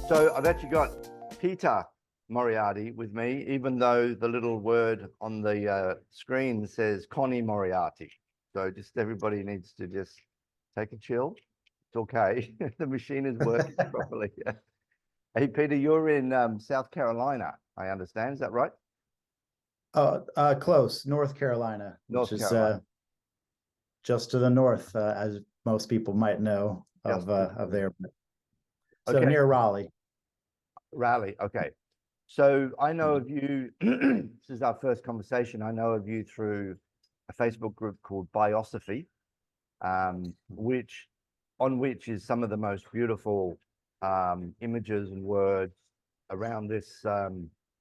So I've actually got Peter Moriarty with me, even though the little word on the screen says Connie Moriarty. So just everybody needs to just take a chill. It's okay. The machine is working properly. Hey, Peter, you're in South Carolina, I understand. Is that right? Close, North Carolina, which North is Carolina. just to the north, as most people might know of there. So Okay, near Raleigh. Raleigh. Okay. So I know of you, this is our first conversation. I know of you through a Facebook group called Biosophy, which is some of the most beautiful images and words around this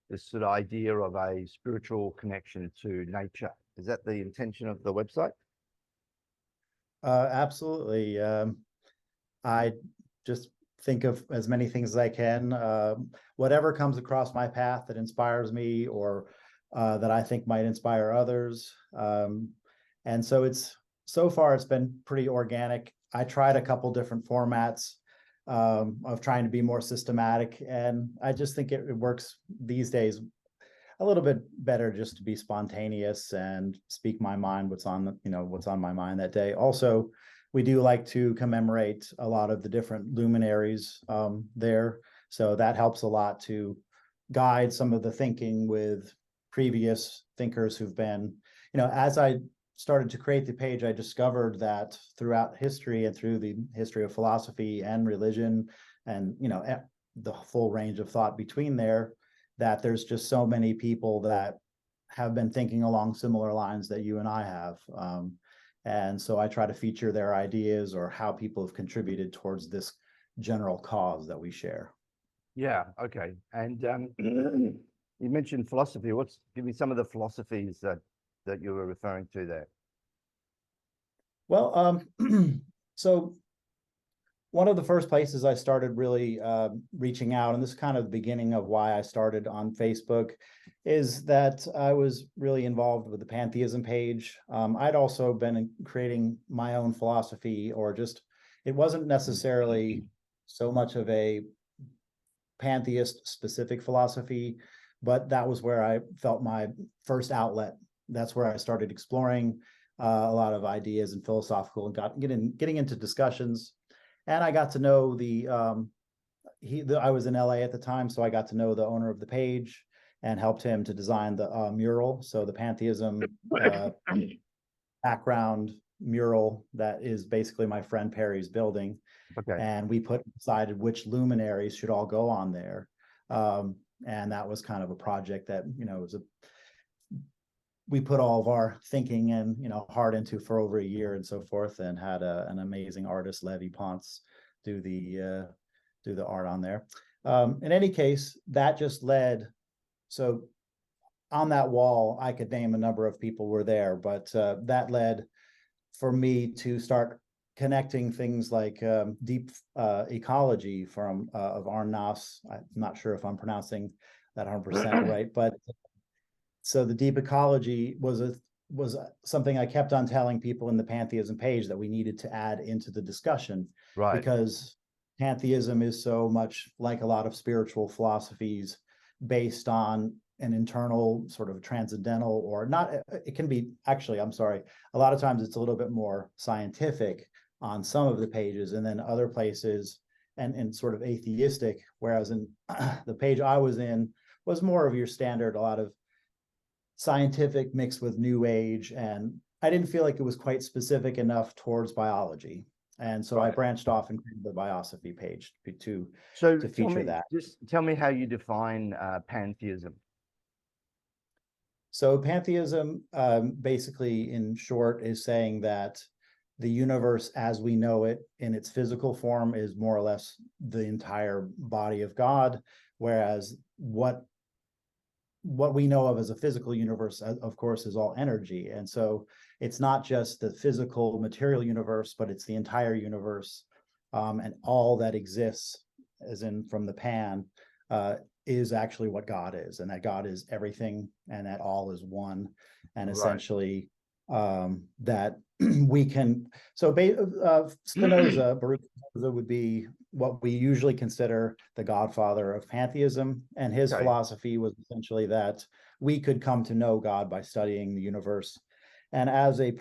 this sort of idea of a spiritual connection to nature. Is that the intention of the website? Absolutely. I just think of as many things as I can. Whatever comes across my path that inspires me or that I think might inspire others. And so far it's been pretty organic. I tried a couple different formats of trying to be more systematic, and I just think it works these days a little bit better just to be spontaneous and speak my mind, what's on my mind that day. Also, we do like to commemorate a lot of the different luminaries there. So that helps a lot to guide some of the thinking with previous thinkers who've been, as I started to create the page, I discovered that throughout history and through the history of philosophy and religion and, the full range of thought between there, that there's just so many people that have been thinking along similar lines that you and I have. And so I try to feature their ideas or how people have contributed towards this general cause that we share. Yeah, okay. And you mentioned philosophy. Give me some of the philosophies that you were referring to there. Well, so one of the first places I started really reaching out, and this is kind of the beginning of why I started on Facebook, is that I was really involved with the pantheism page. I'd also been creating my own philosophy, or just, it wasn't necessarily so much of a pantheist specific philosophy, but that was where I felt my first outlet. That's where I started exploring a lot of ideas and philosophical and getting into discussions. And I got to know I was in LA at the time, so I got to know the owner of the page and helped him to design the mural. So the pantheism background mural that is basically my friend Perry's building. Okay. And we decided which luminaries should all go on there. And that was kind of a project that, we put all of our thinking and, heart into for over a year and so forth, and had an amazing artist, Levi Ponce, do the art on there. In any case, that just led, so on that wall, I could name a number of people were there, but that led for me to start connecting things like deep ecology from of Arnas. I'm not sure if I'm pronouncing that 100% right, but so the deep ecology was something I kept on telling people in the pantheism page that we needed to add into the discussion, Right. Because pantheism is so much like a lot of spiritual philosophies based on an internal sort of transcendental, or not, it can be actually, I'm sorry, a lot of times it's a little bit more scientific on some of the pages, and then other places and sort of atheistic, whereas in the page I was in was more of your standard, a lot of scientific mixed with new age, and I didn't feel like it was quite specific enough towards biology. And so I branched off and created the Biosophy page to feature that. Just tell me how you define pantheism. So pantheism, basically in short, is saying that the universe as we know it in its physical form is more or less the entire body of God, whereas what we know of as a physical universe, of course, is all energy. And so it's not just the physical material universe, but it's the entire universe, and all that exists, as in from the pan, is actually what God is, and that God is everything, and that all is one. And essentially, that we can. So Spinoza, Baruch Spinoza, would be what we usually consider the godfather of pantheism, and his Okay. philosophy was essentially that we could come to know God by studying the universe. And as a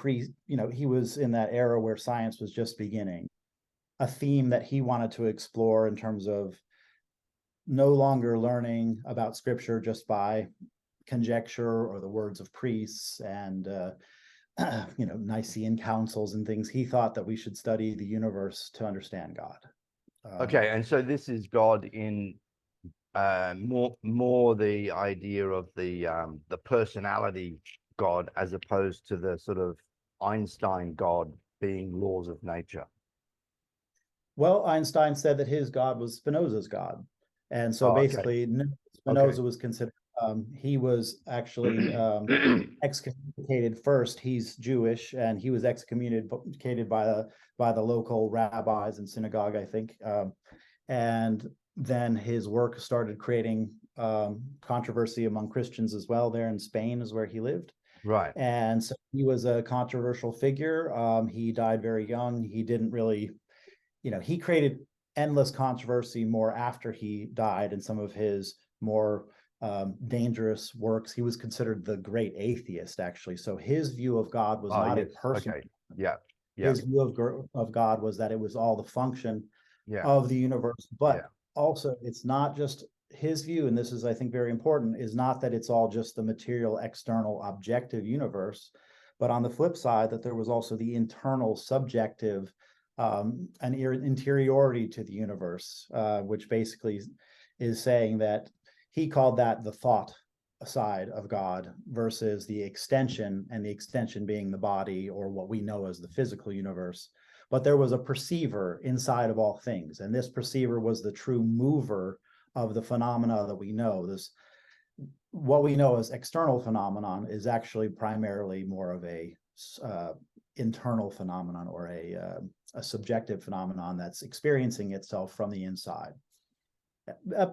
he was in that era where science was just beginning, a theme that he wanted to explore in terms of no longer learning about scripture just by conjecture or the words of priests and Nicene councils and things. He thought that we should study the universe to understand God. Okay, and so this is God in more the idea of the personality God, as opposed to the sort of Einstein God being laws of nature. Well, Einstein said that his God was Spinoza's God. And so basically, Spinoza was considered, he was actually excommunicated first. He's Jewish, and he was excommunicated by the local rabbis and synagogue, I think. And then his work started creating controversy among Christians as well. There in Spain is where he lived. Right. And so he was a controversial figure. He died very young. He didn't really, he created endless controversy more after he died in some of his more dangerous works. He was considered the great atheist, actually. So his view of God was not a person. Okay. Yeah. His view of God was that it was all the function of the universe. But also, it's not just his view, and this is, I think, very important, is not that it's all just the material, external, objective universe, but on the flip side, that there was also the internal, subjective, an interiority to the universe, which basically is saying that he called that the thought side of God versus the extension, and the extension being the body, or what we know as the physical universe. But there was a perceiver inside of all things, and this perceiver was the true mover of the phenomena that we know. What we know as external phenomenon is actually primarily more of a internal phenomenon, or a subjective phenomenon that's experiencing itself from the inside.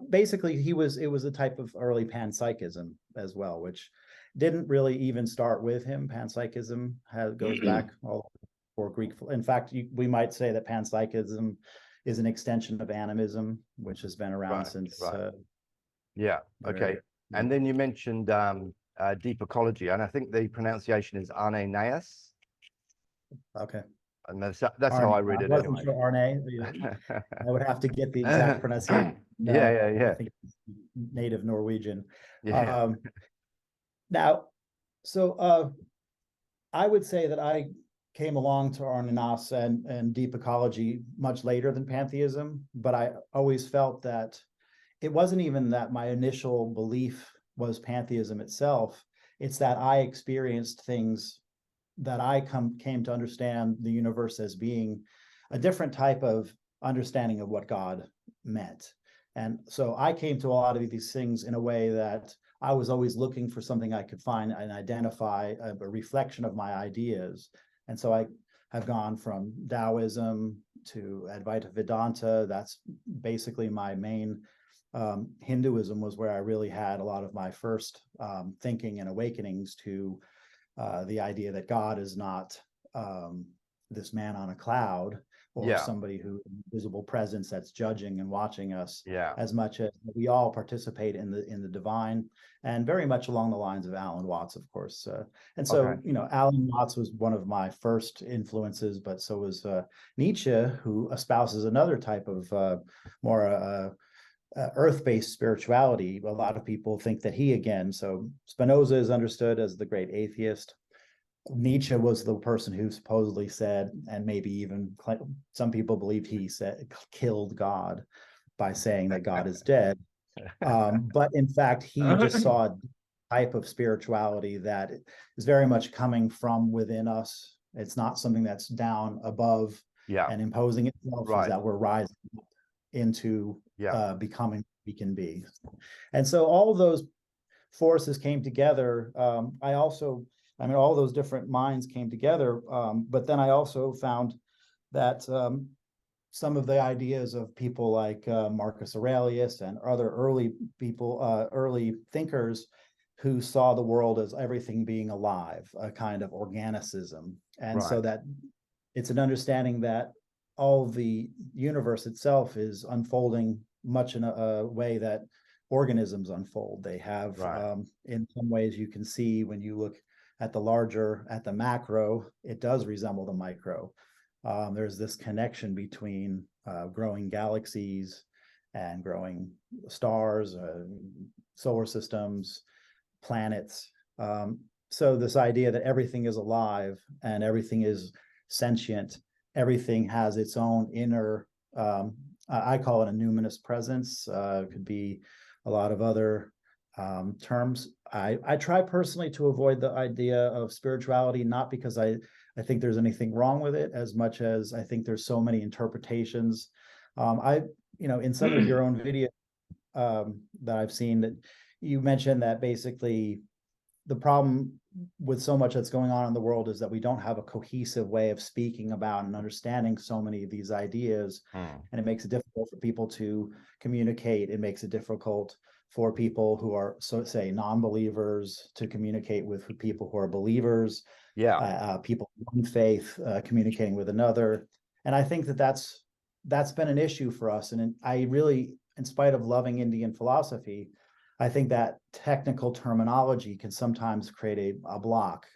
Basically, it was a type of early panpsychism as well, which didn't really even start with him. Panpsychism goes back all for Greek. In fact, we might say that panpsychism is an extension of animism, which has been around since. Okay. And then you mentioned deep ecology, and I think the pronunciation is Arnenaeus. Okay. And that's how I read it. I wasn't sure Arne. I would have to get the exact pronunciation. I think it's native Norwegian. Now, so I would say that I came along to Arnenaeus and deep ecology much later than pantheism, but I always felt that it wasn't even that my initial belief was pantheism itself. It's that I experienced things that I came to understand the universe as being a different type of understanding of what God meant. And so I came to a lot of these things in a way that I was always looking for something I could find and identify, a reflection of my ideas. And so I have gone from Taoism to Advaita Vedanta. That's basically my main. Hinduism was where I really had a lot of my first thinking and awakenings to the idea that God is not this man on a cloud, or somebody who invisible presence that's judging and watching us, as much as we all participate in the divine, and very much along the lines of Alan Watts, of course. And so, Alan Watts was one of my first influences, but so was Nietzsche, who espouses another type of more earth-based spirituality. A lot of people think that so Spinoza is understood as the great atheist. Nietzsche was the person who supposedly said, and maybe even some people believe he killed God by saying that God is dead. But in fact, he just saw a type of spirituality that is very much coming from within us. It's not something that's down above and imposing itself, is that we're rising into becoming what we can be. And so all those forces came together. All those different minds came together. But then I also found that some of the ideas of people like Marcus Aurelius and other early thinkers who saw the world as everything being alive, a kind of organicism. And so Right. that it's an understanding that all the universe itself is unfolding much in a way that organisms unfold. They have, Right. in some ways, you can see when you look at the larger, at the macro, it does resemble the micro. There's this connection between growing galaxies and growing stars, solar systems, planets. So this idea that everything is alive and everything is sentient, everything has its own inner, I call it a numinous presence. Could be a lot of other terms. I try personally to avoid the idea of spirituality, not because I think there's anything wrong with it, as much as I think there's so many interpretations. In some of your own videos that I've seen, that you mentioned that basically the problem with so much that's going on in the world is that we don't have a cohesive way of speaking about and understanding so many of these ideas. And it makes it difficult for people to communicate. It makes it difficult for people who are, so say, non-believers to communicate with people who are believers. Yeah. People of one faith communicating with another. And I think that that's been an issue for us. And I really, in spite of loving Indian philosophy, I think that technical terminology can sometimes create a block.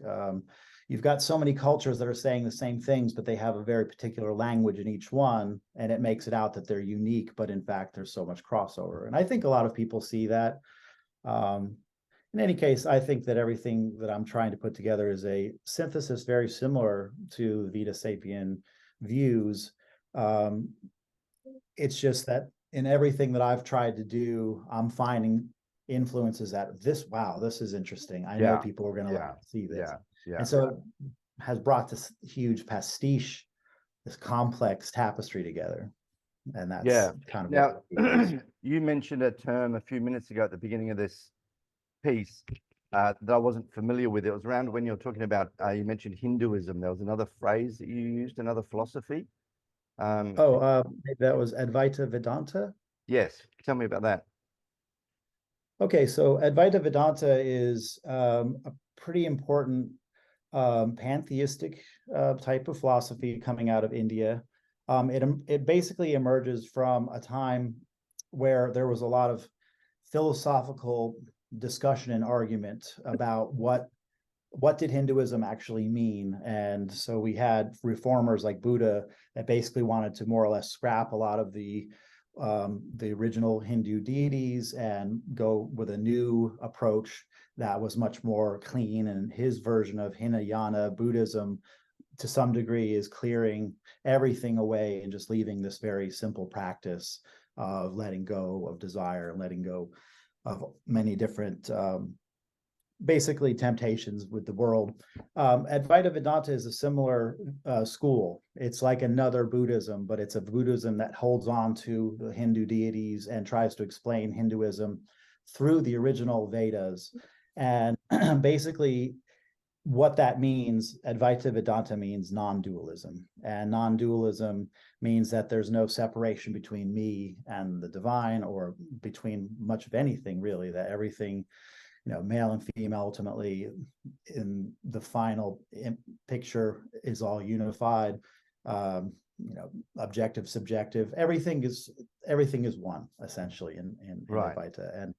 You've got so many cultures that are saying the same things, but they have a very particular language in each one, and it makes it out that they're unique, but in fact, there's so much crossover. And I think a lot of people see that. In any case, I think that everything that I'm trying to put together is a synthesis very similar to Vita Sapien views. It's just that in everything that I've tried to do, I'm finding influences that this is interesting. I know people are going to like to see this. And so it has brought this huge pastiche, this complex tapestry together. And that's kind of now what you mentioned a term a few minutes ago at the beginning of this piece that I wasn't familiar with. It was around when you're talking about, you mentioned Hinduism. There was another phrase that you used, another philosophy. maybe that was Advaita Vedanta. Yes, tell me about that. Okay, so Advaita Vedanta is a pretty important pantheistic type of philosophy coming out of India. It basically emerges from a time where there was a lot of philosophical discussion and argument about what did Hinduism actually mean. And so we had reformers like Buddha that basically wanted to more or less scrap a lot of the original Hindu deities and go with a new approach that was much more clean. And his version of Hinayana Buddhism, to some degree, is clearing everything away and just leaving this very simple practice of letting go of desire and letting go of many different basically temptations with the world. Advaita Vedanta is a similar school. It's like another Buddhism, but it's a Buddhism that holds on to the Hindu deities and tries to explain Hinduism through the original Vedas. And basically what that means, Advaita Vedanta means non-dualism. And non-dualism means that there's no separation between me and the divine, or between much of anything, really, that everything, male and female, ultimately in the final picture is all unified. Objective, subjective, everything is one, essentially, in Advaita. And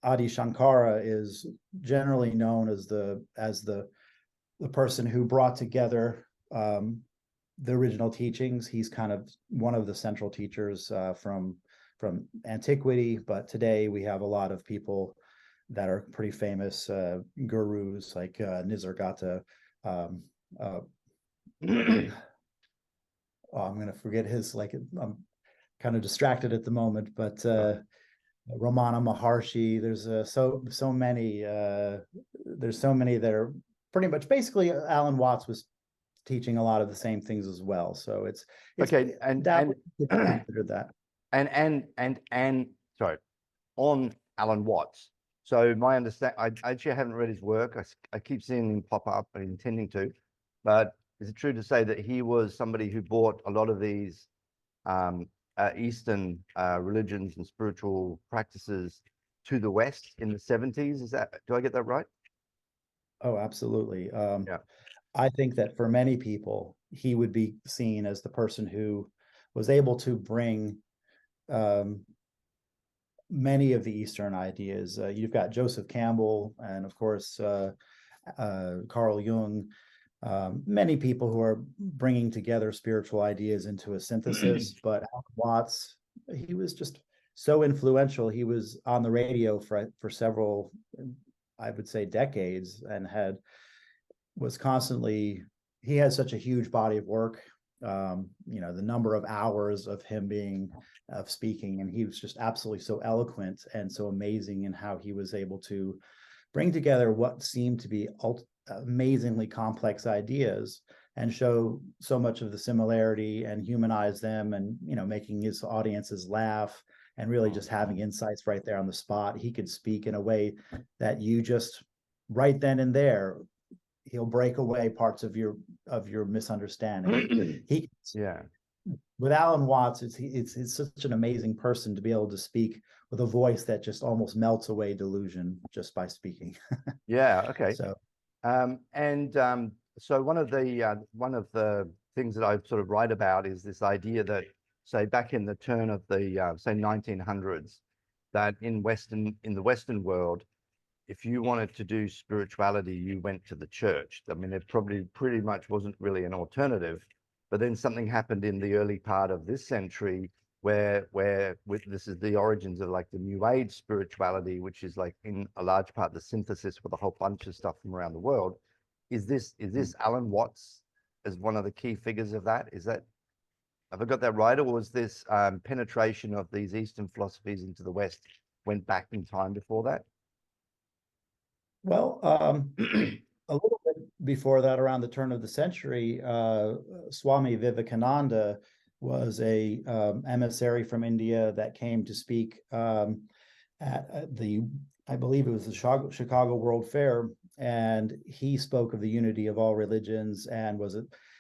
Adi Shankara is generally known as the person who brought together the original teachings. He's kind of one of the central teachers from antiquity, but today we have a lot of people that are pretty famous gurus like Nisargadatta. I'm going to forget his, I'm kind of distracted at the moment, but Ramana Maharshi. There's so many. There's so many that are pretty much, basically, Alan Watts was teaching a lot of the same things as well. So it's okay, and consider that. And sorry, on Alan Watts. So my understanding, I actually haven't read his work. I keep seeing him pop up and intending to, but is it true to say that he was somebody who brought a lot of these Eastern religions and spiritual practices to the West in the 70s. Do I get that right? Oh, absolutely. Yeah. I think that for many people, he would be seen as the person who was able to bring um, many of the Eastern ideas. You've got Joseph Campbell and, of course, Carl Jung, many people who are bringing together spiritual ideas into a synthesis. But Alan Watts, he was just so influential. He was on the radio for several, I would say, decades, and was constantly, he had such a huge body of work. The number of hours of him of speaking, and he was just absolutely so eloquent and so amazing in how he was able to bring together what seemed to be amazingly complex ideas and show so much of the similarity and humanize them, and making his audiences laugh and really just having insights right there on the spot. He could speak in a way that you just right then and there, he'll break away parts of your misunderstanding. Yeah. With Alan Watts, it's such an amazing person to be able to speak with a voice that just almost melts away delusion just by speaking. Yeah. Okay. So, so one of the things that I sort of write about is this idea that, say, back in the turn of the say 1900s, that in the Western world, if you wanted to do spirituality, you went to the church. I mean, it probably pretty much wasn't really an alternative. But then something happened in the early part of this century where this is the origins of like the New Age spirituality, which is like in a large part the synthesis with a whole bunch of stuff from around the world. Is this Alan Watts as one of the key figures of that? Have I got that right, or was this penetration of these Eastern philosophies into the West went back in time before that? well, a little bit before that, around the turn of the century, Swami Vivekananda was a emissary from India that came to speak at I believe it was the Chicago World Fair, and he spoke of the unity of all religions, and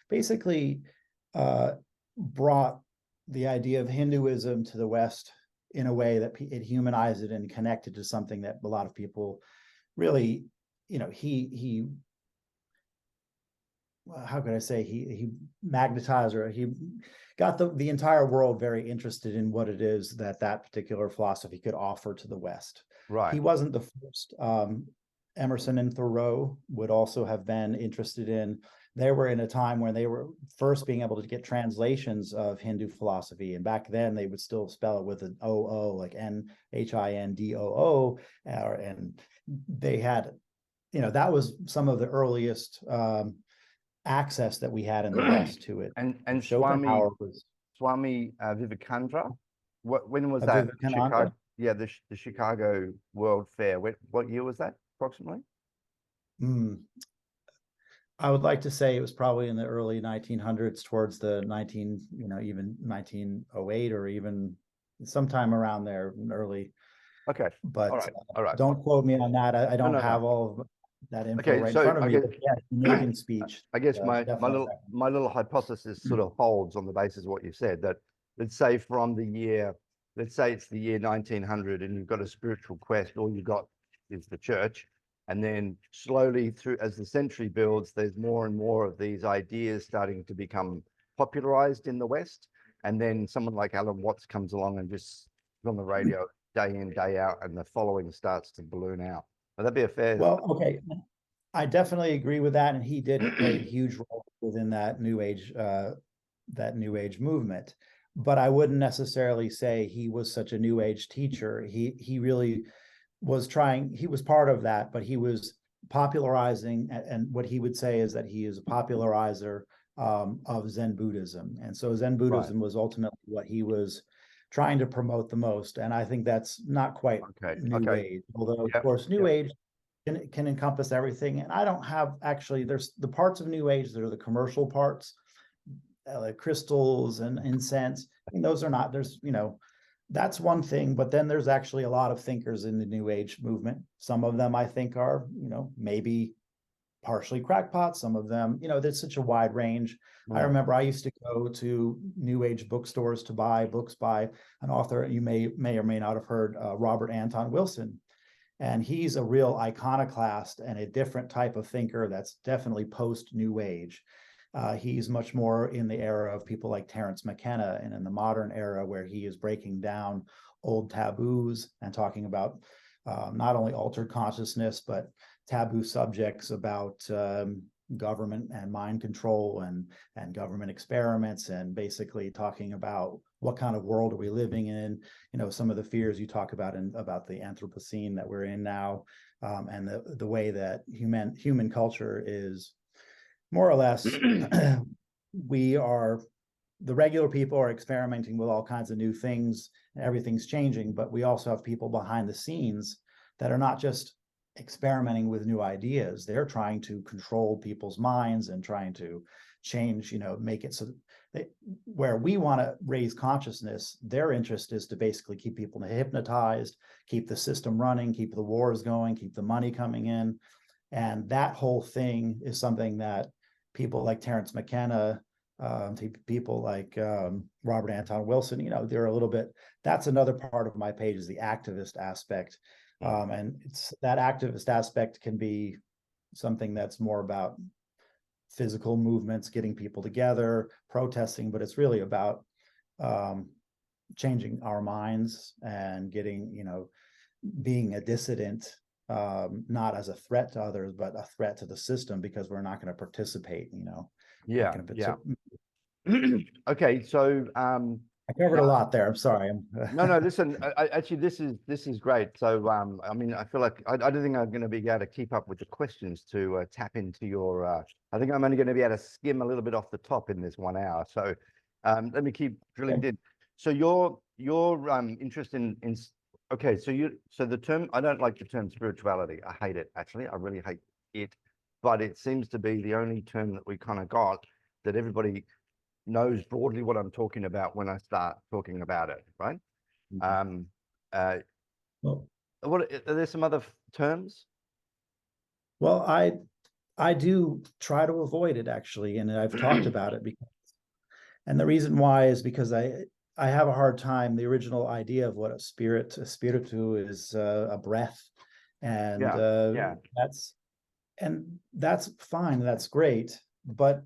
basically brought the idea of Hinduism to the West in a way that it humanized it and connected to something that a lot of people really, he how could I say, he magnetized, or he got the entire world very interested in what it is that particular philosophy could offer to the West. Right. He wasn't the first. Emerson and Thoreau would also have been interested in. They were in a time when they were first being able to get translations of Hindu philosophy, and back then they would still spell it with an O-O, like N-H-I-N-D-O-O, and they had, that was some of the earliest access that we had in the West to it. And Swami Vivekananda, when was that? Chicago, yeah, the Chicago World Fair. What year was that approximately? I would like to say it was probably in the early 1900s, towards the even 1908, or even sometime around there, early. Okay. But all right. Don't quote me on that. I don't have all of that info right in front of me. But yeah, Canadian speech. I guess my little hypothesis sort of holds on the basis of what you said, that let's say it's the year 1900, and you've got a spiritual quest, all you got is the church. And then slowly through, as the century builds, there's more and more of these ideas starting to become popularized in the West. And then someone like Alan Watts comes along and just on the radio day in, day out, and the following starts to balloon out. Would that be a fair? Well, okay. I definitely agree with that. And he did play a huge role within that New Age movement. But I wouldn't necessarily say he was such a New Age teacher. He really was he was part of that, but he was popularizing, and what he would say is that he is a popularizer of Zen Buddhism. And so Zen Buddhism was ultimately what he was trying to promote the most. And I think that's not quite New Age, although of course New Age can encompass everything. And I don't have, actually, there's the parts of New Age that are the commercial parts, like crystals and incense. I mean, those are not, that's one thing, but then there's actually a lot of thinkers in the New Age movement. Some of them I think are, maybe partially crackpots. Some of them, there's such a wide range. I remember I used to go to New Age bookstores to buy books by an author you may or may not have heard, Robert Anton Wilson. And he's a real iconoclast and a different type of thinker that's definitely post New Age. He's much more in the era of people like Terence McKenna, and in the modern era where he is breaking down old taboos and talking about not only altered consciousness, but taboo subjects about government and mind control and government experiments, and basically talking about what kind of world are we living in, some of the fears you talk about about the Anthropocene that we're in now, and the way that human culture is more or less the regular people are experimenting with all kinds of new things, and everything's changing, but we also have people behind the scenes that are not just experimenting with new ideas. They're trying to control people's minds and trying to change, make it so where we want to raise consciousness, their interest is to basically keep people hypnotized, keep the system running, keep the wars going, keep the money coming in. And that whole thing is something that people like Terence McKenna, people like Robert Anton Wilson, they're a little bit, that's another part of my page, is the activist aspect. And it's that activist aspect can be something that's more about physical movements, getting people together, protesting, but it's really about changing our minds and getting, being a dissident, not as a threat to others, but a threat to the system, because we're not going to participate, Yeah. Okay, so I covered a lot there. I'm sorry. no, listen, actually, this is great. So I mean, I feel like I don't think I'm going to be able to keep up with the questions to tap into your I think I'm only going to be able to skim a little bit off the top in this 1 hour. So let me keep drilling in. So your interest in okay, so the term, I don't like the term spirituality. I hate it, actually. I really hate it. But it seems to be the only term that we kind of got that everybody knows broadly what I'm talking about when I start talking about it, right? Well, What are there some other terms? well, I do try to avoid it, actually, and I've talked about it and the reason why is because I have a hard time. The original idea of what a spiritu is, a breath, and that's fine, that's great, but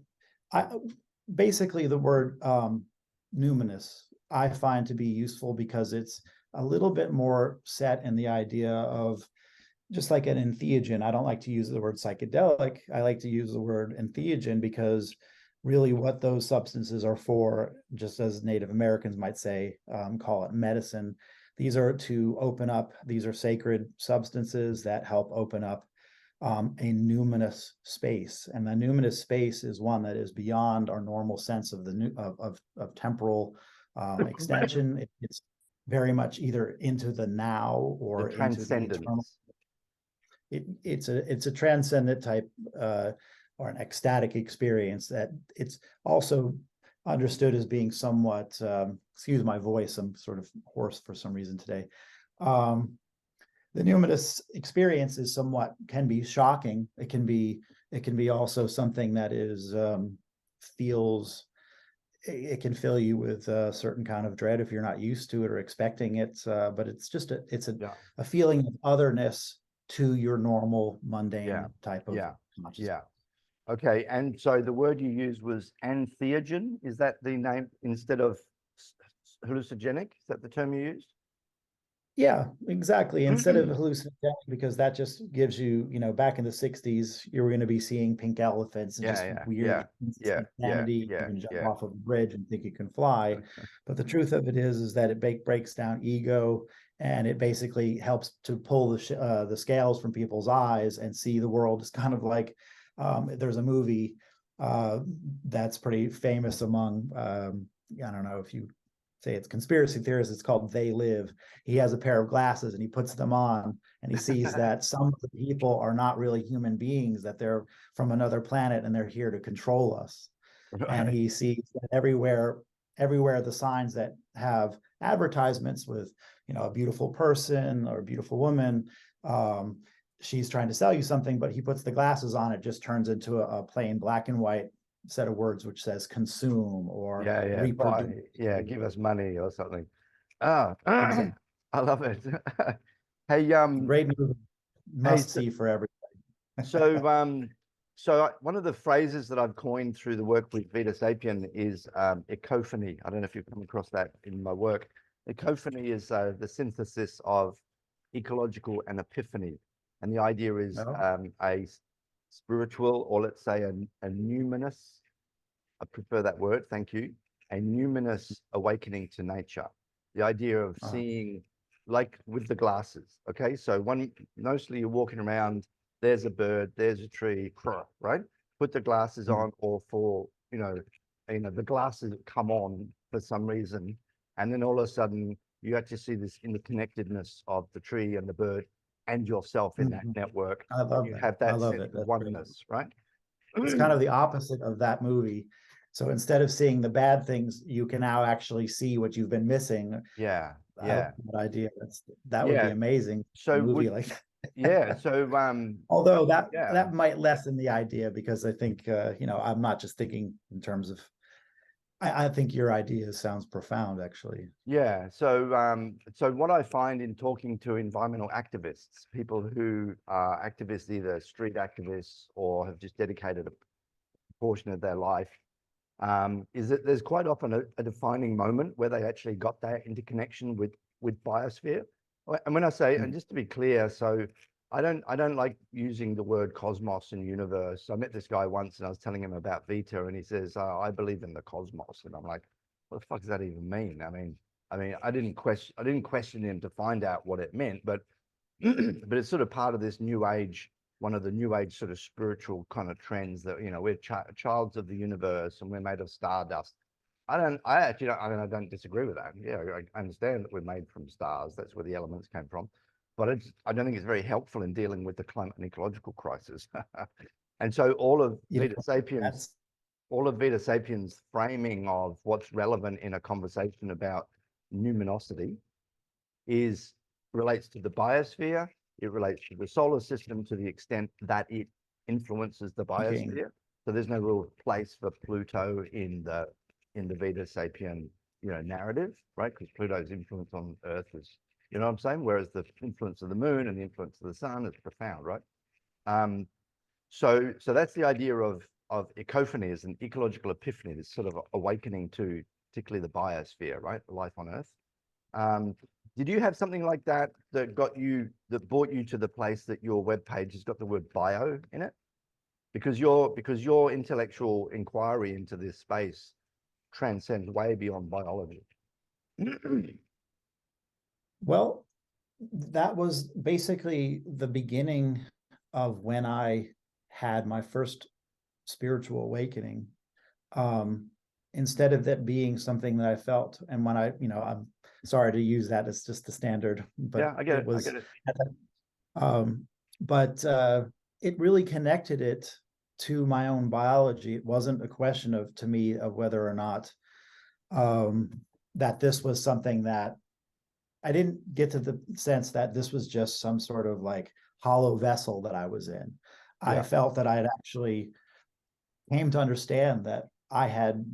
basically the word numinous I find to be useful because it's a little bit more set in the idea of, just like an entheogen. I don't like to use the word psychedelic. I like to use the word entheogen because really what those substances are for, just as Native Americans might say, call it medicine. These are to open up, these are sacred substances that help open up a numinous space. And the numinous space is one that is beyond our normal sense of of temporal extension. It's very much either into the now or into the eternal. It's a transcendent type or an ecstatic experience that it's also understood as being somewhat, excuse my voice, I'm sort of hoarse for some reason today. The numinous experience is can be shocking. It can be also something that is it can fill you with a certain kind of dread if you're not used to it or expecting it. But it's just a feeling of otherness to your normal mundane type of consciousness. Yeah. Okay. And so the word you used was entheogen. Is that the name instead of hallucinogenic? Is that the term you used? Yeah, exactly. Instead of hallucinogenic, because that just gives you, back in the 60s, you were going to be seeing pink elephants and weird insanity. You can jump off of a bridge and think you can fly. But the truth of it is that it breaks down ego, and it basically helps to pull the scales from people's eyes and see the world as kind of like, there's a movie that's pretty famous among, I don't know if you say it's conspiracy theorists, it's called They Live. He has a pair of glasses and he puts them on and he sees that some of the people are not really human beings, that they're from another planet and they're here to control us. Right. And he sees that everywhere the signs that have advertisements with, a beautiful person or a beautiful woman, she's trying to sell you something, but he puts the glasses on, it just turns into a plain black and white set of words which says consume or reproduce. Give us money or something. Exactly. I love it. Hey, Great movie, must see for everybody. so one of the phrases that I've coined through the work with Vita Sapien is ecophony. I don't know if you've come across that in my work. Ecophony is the synthesis of ecological and epiphany, and the idea is Oh. a spiritual, or let's say a numinous. I prefer that word. Thank you. A numinous awakening to nature. The idea of seeing, like with the glasses. Okay, so mostly you're walking around. There's a bird. There's a tree. Right. Put the glasses on, or for the glasses come on for some reason, and then all of a sudden you actually see this interconnectedness of the tree and the bird and yourself in that network. I love You that. have I that love sense it. of That's great. oneness, right? It's kind of the opposite of that movie. So instead of seeing the bad things, you can now actually see what you've been missing. Yeah, I yeah, love that idea. That would be yeah. amazing. A So movie like that. yeah, so Although yeah, that might lessen the idea, because I think I'm not just thinking in terms of. I think your idea sounds profound, actually. yeah. So what I find in talking to environmental activists, people who are activists, either street activists or have just dedicated a portion of their life, is that there's quite often a defining moment where they actually got that interconnection with biosphere. And when I say, and just to be clear, so I don't like using the word cosmos and universe. I met this guy once and I was telling him about Vita, and he says, I believe in the cosmos. And I'm like, what the fuck does that even mean? I didn't question him to find out what it meant, but but it's sort of part of this new age, one of the new age sort of spiritual kind of trends that, we're childs of the universe and we're made of stardust. I don't disagree with that. Yeah, I understand that we're made from stars. That's where the elements came from. But I don't think it's very helpful in dealing with the climate and ecological crisis. And so all of Vita Sapiens, framing of what's relevant in a conversation about numinosity relates to the biosphere. It relates to the solar system to the extent that it influences the biosphere. So there's no real place for Pluto in the Vita Sapien narrative, right? Because Pluto's influence on Earth is, you know what I'm saying? Whereas the influence of the moon and the influence of the sun is profound, right? So that's the idea of ecophony, as an ecological epiphany, this sort of awakening to particularly the biosphere, right? Life on Earth. Did you have something like that brought you to the place that your webpage has got the word bio in it? Because your intellectual inquiry into this space transcends way beyond biology. Well, that was basically the beginning of when I had my first spiritual awakening. Instead of that being something that I felt, and when I'm sorry to use that as just the standard, but yeah, I get it. I get it. But it really connected it to my own biology. It wasn't a question to me of whether or not that this was something that I didn't get to the sense that this was just some sort of like hollow vessel that I was in. I felt that I had actually came to understand that I had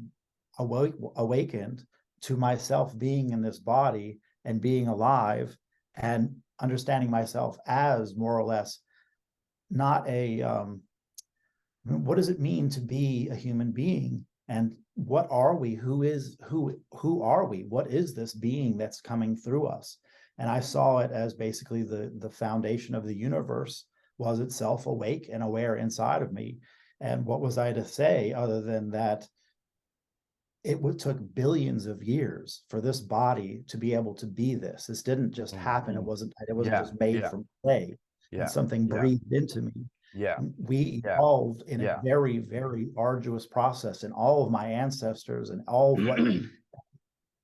awakened to myself being in this body and being alive, and understanding myself as more or less not what does it mean to be a human being, and what are we? Who are we? What is this being that's coming through us? And I saw it as basically the foundation of the universe was itself awake and aware inside of me. And what was I to say other than that it took billions of years for this body to be able to be this. This didn't just happen. It wasn't just made from clay and something breathed into me. We evolved in a very, very arduous process, and all of my ancestors and all of what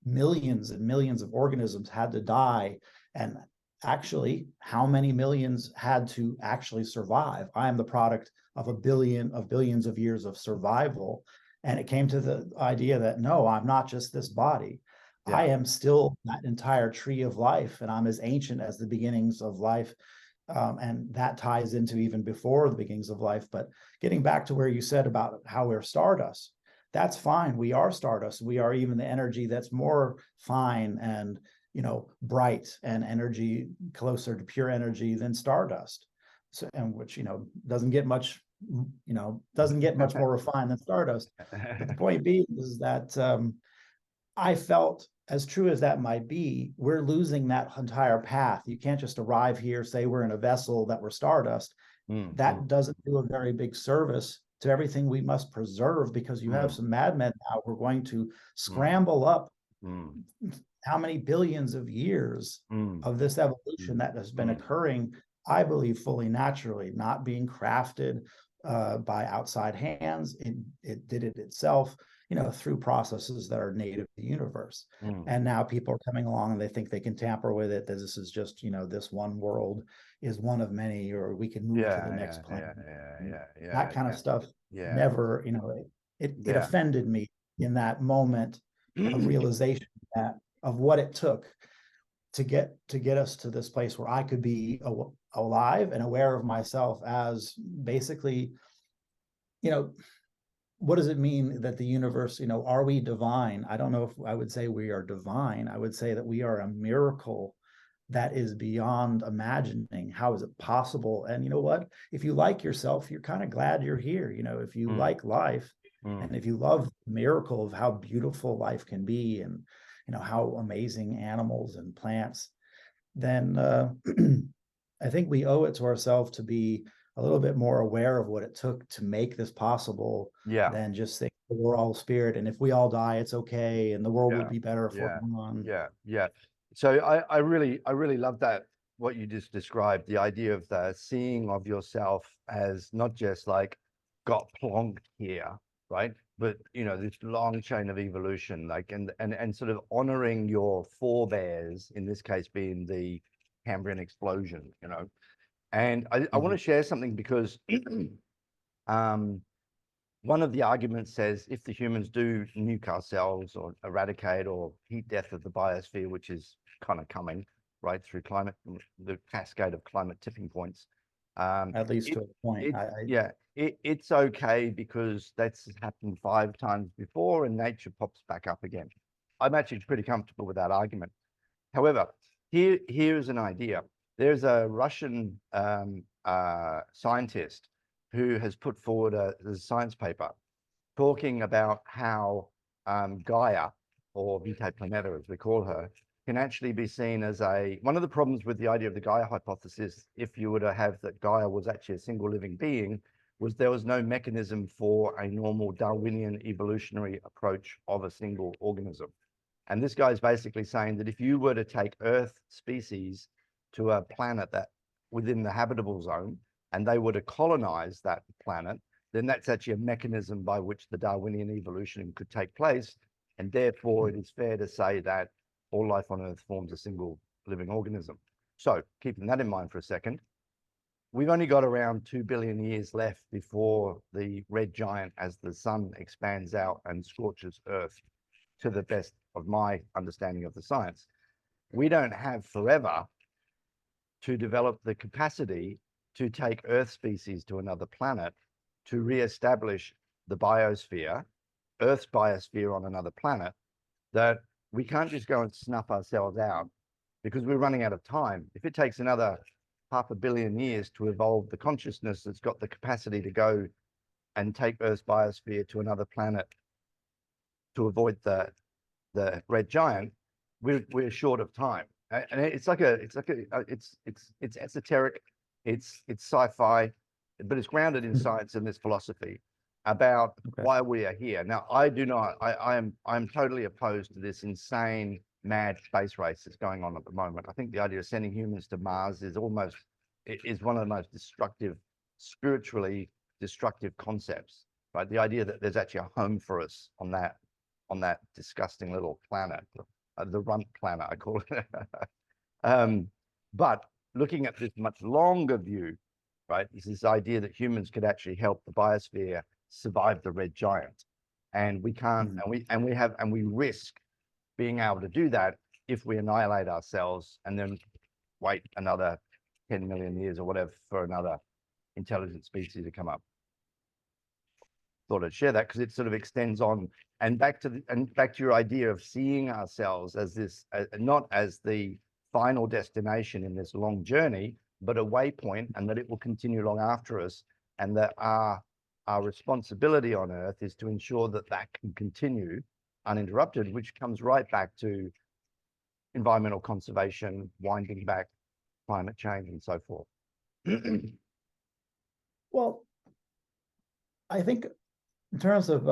millions and millions of organisms had to die. And actually, how many millions had to actually survive? I am the product of billions of years of survival. And it came to the idea that, no, I'm not just this body. I am still that entire tree of life, and I'm as ancient as the beginnings of life. And that ties into even before the beginnings of life. But getting back to where you said about how we're stardust, that's fine. We are stardust. We are even the energy that's more fine and bright and energy closer to pure energy than stardust. So, and which, doesn't get much more refined than stardust. But the point being is that I felt, as true as that might be, we're losing that entire path. You can't just arrive here, say we're in a vessel, that we're stardust. That doesn't do a very big service to everything we must preserve, because you have some madmen now. We're going to scramble up how many billions of years of this evolution that has been occurring, I believe, fully naturally, not being crafted by outside hands. It did it itself, through processes that are native to the universe. And now people are coming along and they think they can tamper with it, that this is just, this one world is one of many, or we can move to the next planet. That kind of stuff never, it offended me in that moment of realization of what it took to get us to this place where I could be alive and aware of myself as basically, what does it mean that the universe, are we divine? I don't know if I would say we are divine. I would say that we are a miracle that is beyond imagining. How is it possible? And you know what? If you like yourself, you're kind of glad you're here. If you like life, and if you love the miracle of how beautiful life can be, and how amazing animals and plants, then I think we owe it to ourselves to be a little bit more aware of what it took to make this possible, than just think we're all spirit, and if we all die, it's okay, and the world would be better if we're gone. So I really love that, what you just described, the idea of the seeing of yourself as not just like got plonked here, right? But this long chain of evolution, like, and sort of honoring your forebears, in this case being the Cambrian explosion, And I want to share something, because one of the arguments says, if the humans do nuke ourselves or eradicate or heat death of the biosphere, which is kind of coming right through the cascade of climate tipping points, at least to a point. It's okay, because that's happened 5 times before and nature pops back up again. I'm actually pretty comfortable with that argument. However, here's an idea. There's a Russian scientist who has put forward a science paper talking about how Gaia, or Vita Planeta as we call her, can actually be seen as one of the problems with the idea of the Gaia hypothesis, if you were to have that Gaia was actually a single living being, was there was no mechanism for a normal Darwinian evolutionary approach of a single organism. And this guy is basically saying that if you were to take Earth species to a planet that within the habitable zone, and they were to colonize that planet, then that's actually a mechanism by which the Darwinian evolution could take place. And therefore, it is fair to say that all life on Earth forms a single living organism. So keeping that in mind for a second, we've only got around 2 billion years left before the red giant, as the sun expands out and scorches Earth, to the best of my understanding of the science. We don't have forever to develop the capacity to take Earth species to another planet, to reestablish the biosphere, Earth's biosphere on another planet, that we can't just go and snuff ourselves out, because we're running out of time. If it takes another 500 million years to evolve the consciousness that's got the capacity to go and take Earth's biosphere to another planet to avoid the red giant, we're short of time. And it's esoteric, it's sci-fi, but it's grounded in science and this philosophy about why we are here. Now, I'm totally opposed to this insane, mad space race that's going on at the moment. I think the idea of sending humans to Mars is one of the most spiritually destructive concepts, right? The idea that there's actually a home for us on that disgusting little planet, the runt planet, I call it. But looking at this much longer view, right, is this idea that humans could actually help the biosphere survive the red giant, and we can't, and we risk being able to do that if we annihilate ourselves and then wait another 10 million years or whatever for another intelligent species to come up. thought I'd share that because it sort of extends on and back to your idea of seeing ourselves as this, not as the final destination in this long journey, but a waypoint, and that it will continue long after us, and that our responsibility on Earth is to ensure that that can continue uninterrupted, which comes right back to environmental conservation, winding back climate change, and so forth. Well, I think in terms of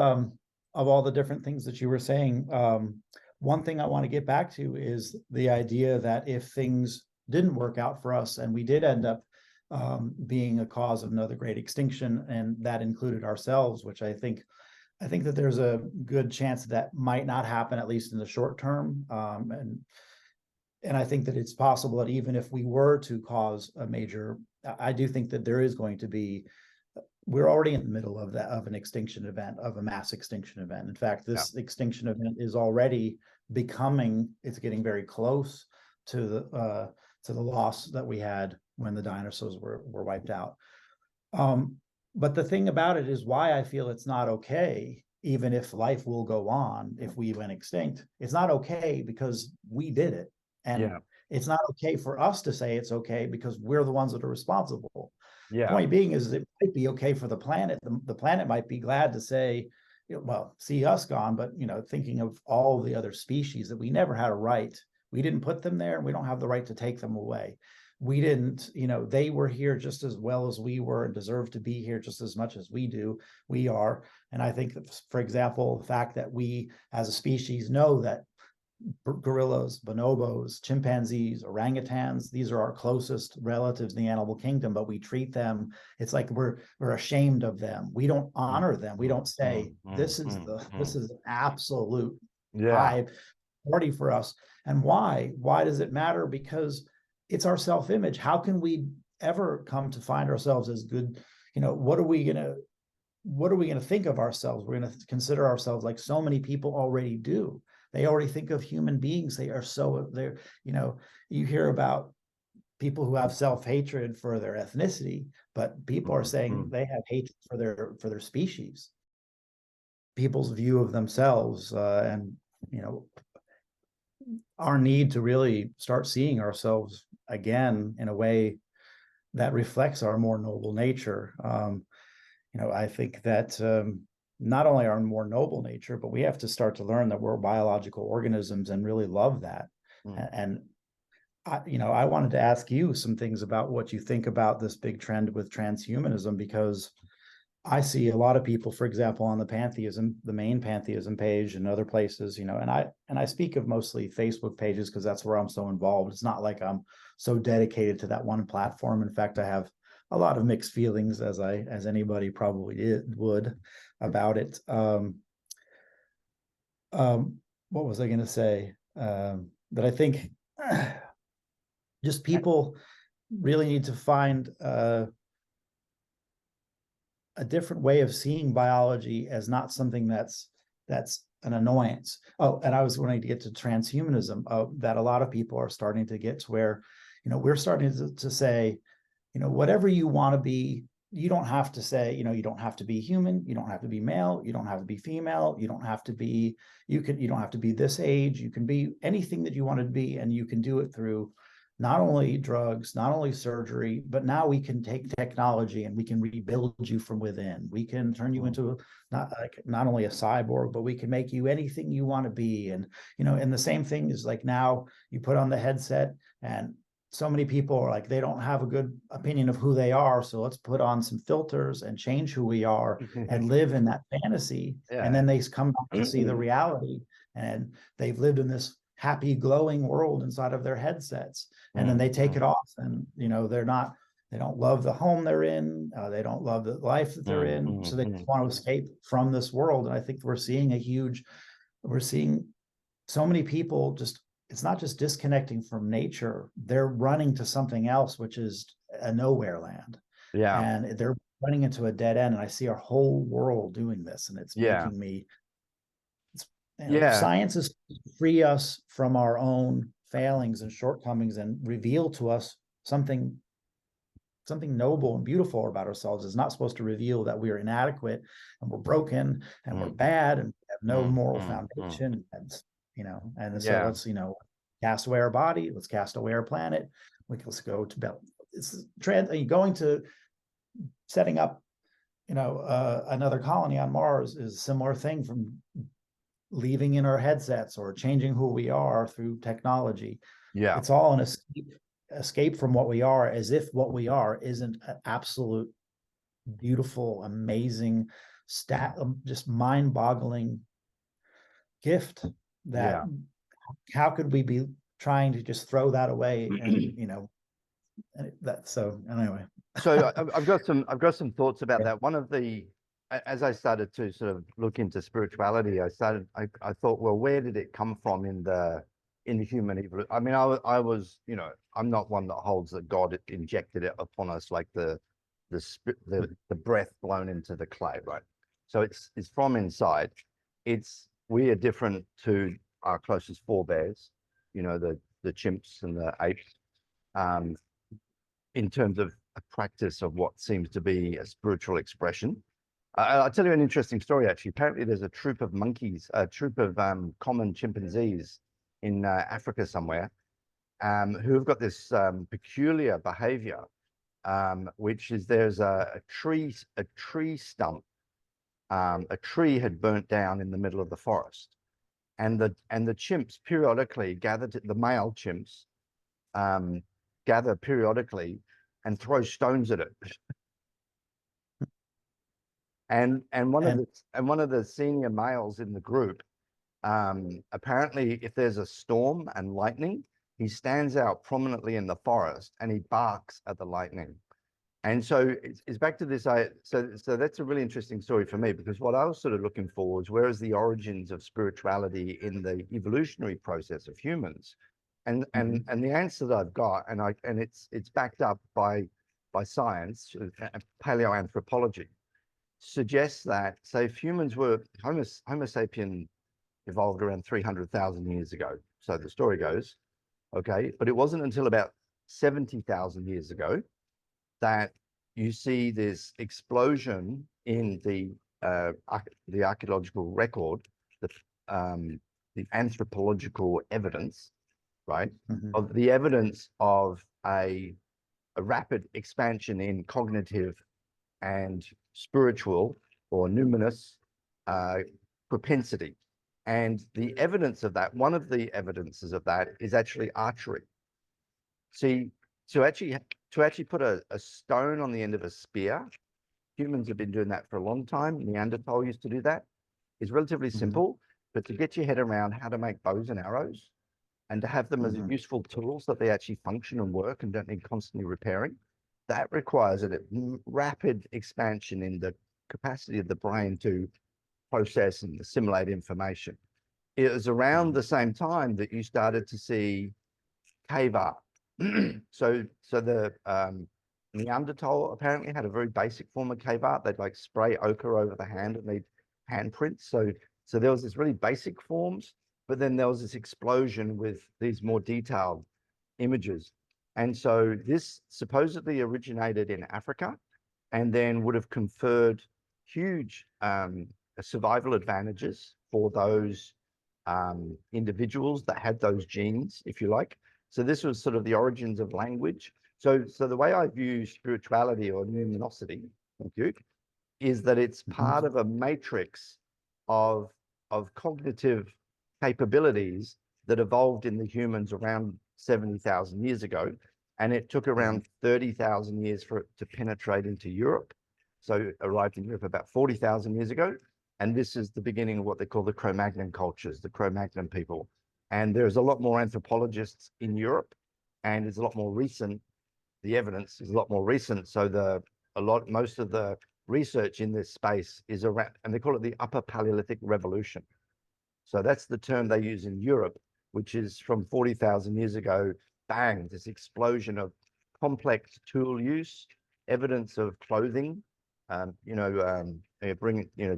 all the different things that you were saying, one thing I want to get back to is the idea that if things didn't work out for us and we did end up being a cause of another great extinction, and that included ourselves, which I think that there's a good chance that might not happen, at least in the short term. And I think that it's possible that even if we were to cause a major, I do think that there is going to be, we're already in the middle of that, of an extinction event, of a mass extinction event. In fact, this extinction event is already it's getting very close to the loss that we had when the dinosaurs were wiped out. But the thing about it is why I feel it's not okay, even if life will go on, if we went extinct, it's not okay because we did it. And it's not okay for us to say it's okay because we're the ones that are responsible. Point being is it might be okay for the planet. The planet might be glad to say, well, see us gone, but thinking of all the other species that we never had a right. We didn't put them there, and we don't have the right to take them away. We didn't, they were here just as well as we were and deserve to be here just as much as we are. And I think that, for example, the fact that we as a species know that gorillas, bonobos, chimpanzees, orangutans, these are our closest relatives in the animal kingdom, but we treat them, it's like we're ashamed of them. We don't honor them. We don't say this is an absolute high priority for us. And why does it matter? Because it's our self-image. How can we ever come to find ourselves as good? What are we gonna think of ourselves? We're gonna consider ourselves like so many people already do. They already think of human beings. You hear about people who have self-hatred for their ethnicity, but people are saying they have hatred for their species. People's view of themselves, and our need to really start seeing ourselves again in a way that reflects our more noble nature. I think that not only our more noble nature, but we have to start to learn that we're biological organisms and really love that. And I wanted to ask you some things about what you think about this big trend with transhumanism, because I see a lot of people, for example, on the main pantheism page and other places, and I speak of mostly Facebook pages because that's where I'm so involved. It's not like I'm so dedicated to that one platform. In fact, I have a lot of mixed feelings, as anybody probably would, about it. What was I going to say? That I think just people really need to find a different way of seeing biology as not something that's an annoyance. Oh, and I was wanting to get to transhumanism, that a lot of people are starting to get to where, we're starting to say, whatever you want to be, you don't have to say, you don't have to be human, you don't have to be male, you don't have to be female, you don't have to be this age, you can be anything that you want to be, and you can do it through not only drugs, not only surgery, but now we can take technology and we can rebuild you from within. We can turn you into not only a cyborg, but we can make you anything you want to be. And, and the same thing is like now you put on the headset and so many people are like, they don't have a good opinion of who they are. So let's put on some filters and change who we are and live in that fantasy. And then they come back to see the reality, and they've lived in this happy, glowing world inside of their headsets. And then they take it off, and, they don't love the home they're in. They don't love the life that they're in. So they just want to escape from this world. And I think we're seeing so many people it's not just disconnecting from nature. They're running to something else, which is a nowhere land. And they're running into a dead end. And I see our whole world doing this. And it's making me, science is to free us from our own failings and shortcomings and reveal to us something something noble and beautiful about ourselves. It's not supposed to reveal that we are inadequate and we're broken and we're bad and have no moral foundation. And, and so let's, cast away our body, let's cast away our planet. Let's go to going to setting up, another colony on Mars is a similar thing from leaving in our headsets or changing who we are through technology. Yeah. It's all an escape from what we are, as if what we are isn't an absolute beautiful, amazing just mind-boggling gift that how could we be trying to just throw that away? And so anyway. So I've got some thoughts about that. One of the, as I started to sort of look into spirituality, I thought, well, where did it come from in the human evolution? I mean, I was, I'm not one that holds that God injected it upon us like the breath blown into the clay, right? So it's from inside. We are different to our closest forebears, the chimps and the apes, in terms of a practice of what seems to be a spiritual expression. I'll tell you an interesting story, actually. Apparently there's a troop of monkeys, a troop of common chimpanzees in Africa somewhere, who have got this peculiar behavior, which is there's a tree stump. A tree had burnt down in the middle of the forest, and the chimps periodically the male chimps gather periodically and throw stones at it. And one of the senior males in the group, apparently, if there's a storm and lightning, he stands out prominently in the forest and he barks at the lightning. And so it's back to this. So that's a really interesting story for me, because what I was sort of looking for was, where is the origins of spirituality in the evolutionary process of humans? And the answer that I've got, and it's backed up by science, paleoanthropology, suggests that, say, if humans were Homo sapien evolved around 300,000 years ago, so the story goes, okay, but it wasn't until about 70,000 years ago that you see this explosion in the archaeological record, the anthropological evidence, right, of the evidence of a rapid expansion in cognitive and spiritual or numinous propensity. And the evidence of that, one of the evidences of that is actually archery. See, to actually put a stone on the end of a spear, humans have been doing that for a long time. Neanderthal used to do that. It's relatively simple, but to get your head around how to make bows and arrows and to have them as useful tools that they actually function and work and don't need constantly repairing, that requires a rapid expansion in the capacity of the brain to process and assimilate information. It was around the same time that you started to see cave art. So the Neanderthal apparently had a very basic form of cave art. They'd like spray ochre over the hand and they'd handprints. So there was this really basic forms, but then there was this explosion with these more detailed images. And so this supposedly originated in Africa and then would have conferred huge survival advantages for those individuals that had those genes, if you like. So this was sort of the origins of language. So the way I view spirituality or numinosity, thank you, is that it's part of a matrix of cognitive capabilities that evolved in the humans around 70,000 years ago. And it took around 30,000 years for it to penetrate into Europe. So it arrived in Europe about 40,000 years ago. And this is the beginning of what they call the Cro-Magnon cultures, the Cro-Magnon people. And there's a lot more anthropologists in Europe, and it's a lot more recent. The evidence is a lot more recent. So most of the research in this space is around, and they call it the Upper Paleolithic Revolution. So that's the term they use in Europe, which is from 40,000 years ago. Bang! This explosion of complex tool use, evidence of clothing,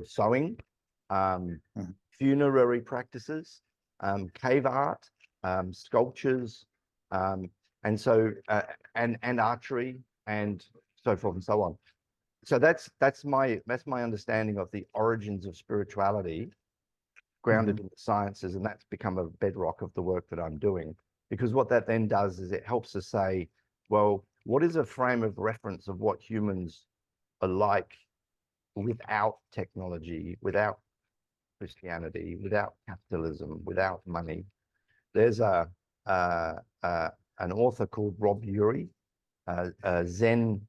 sewing, funerary practices, cave art, sculptures, and archery, and so forth and so on. So that's my understanding of the origins of spirituality, grounded in the sciences, and that's become a bedrock of the work that I'm doing. Because what that then does is it helps us say, well, what is a frame of reference of what humans are like without technology, without Christianity, without capitalism, without money? There's an author called Rob Urey, Zen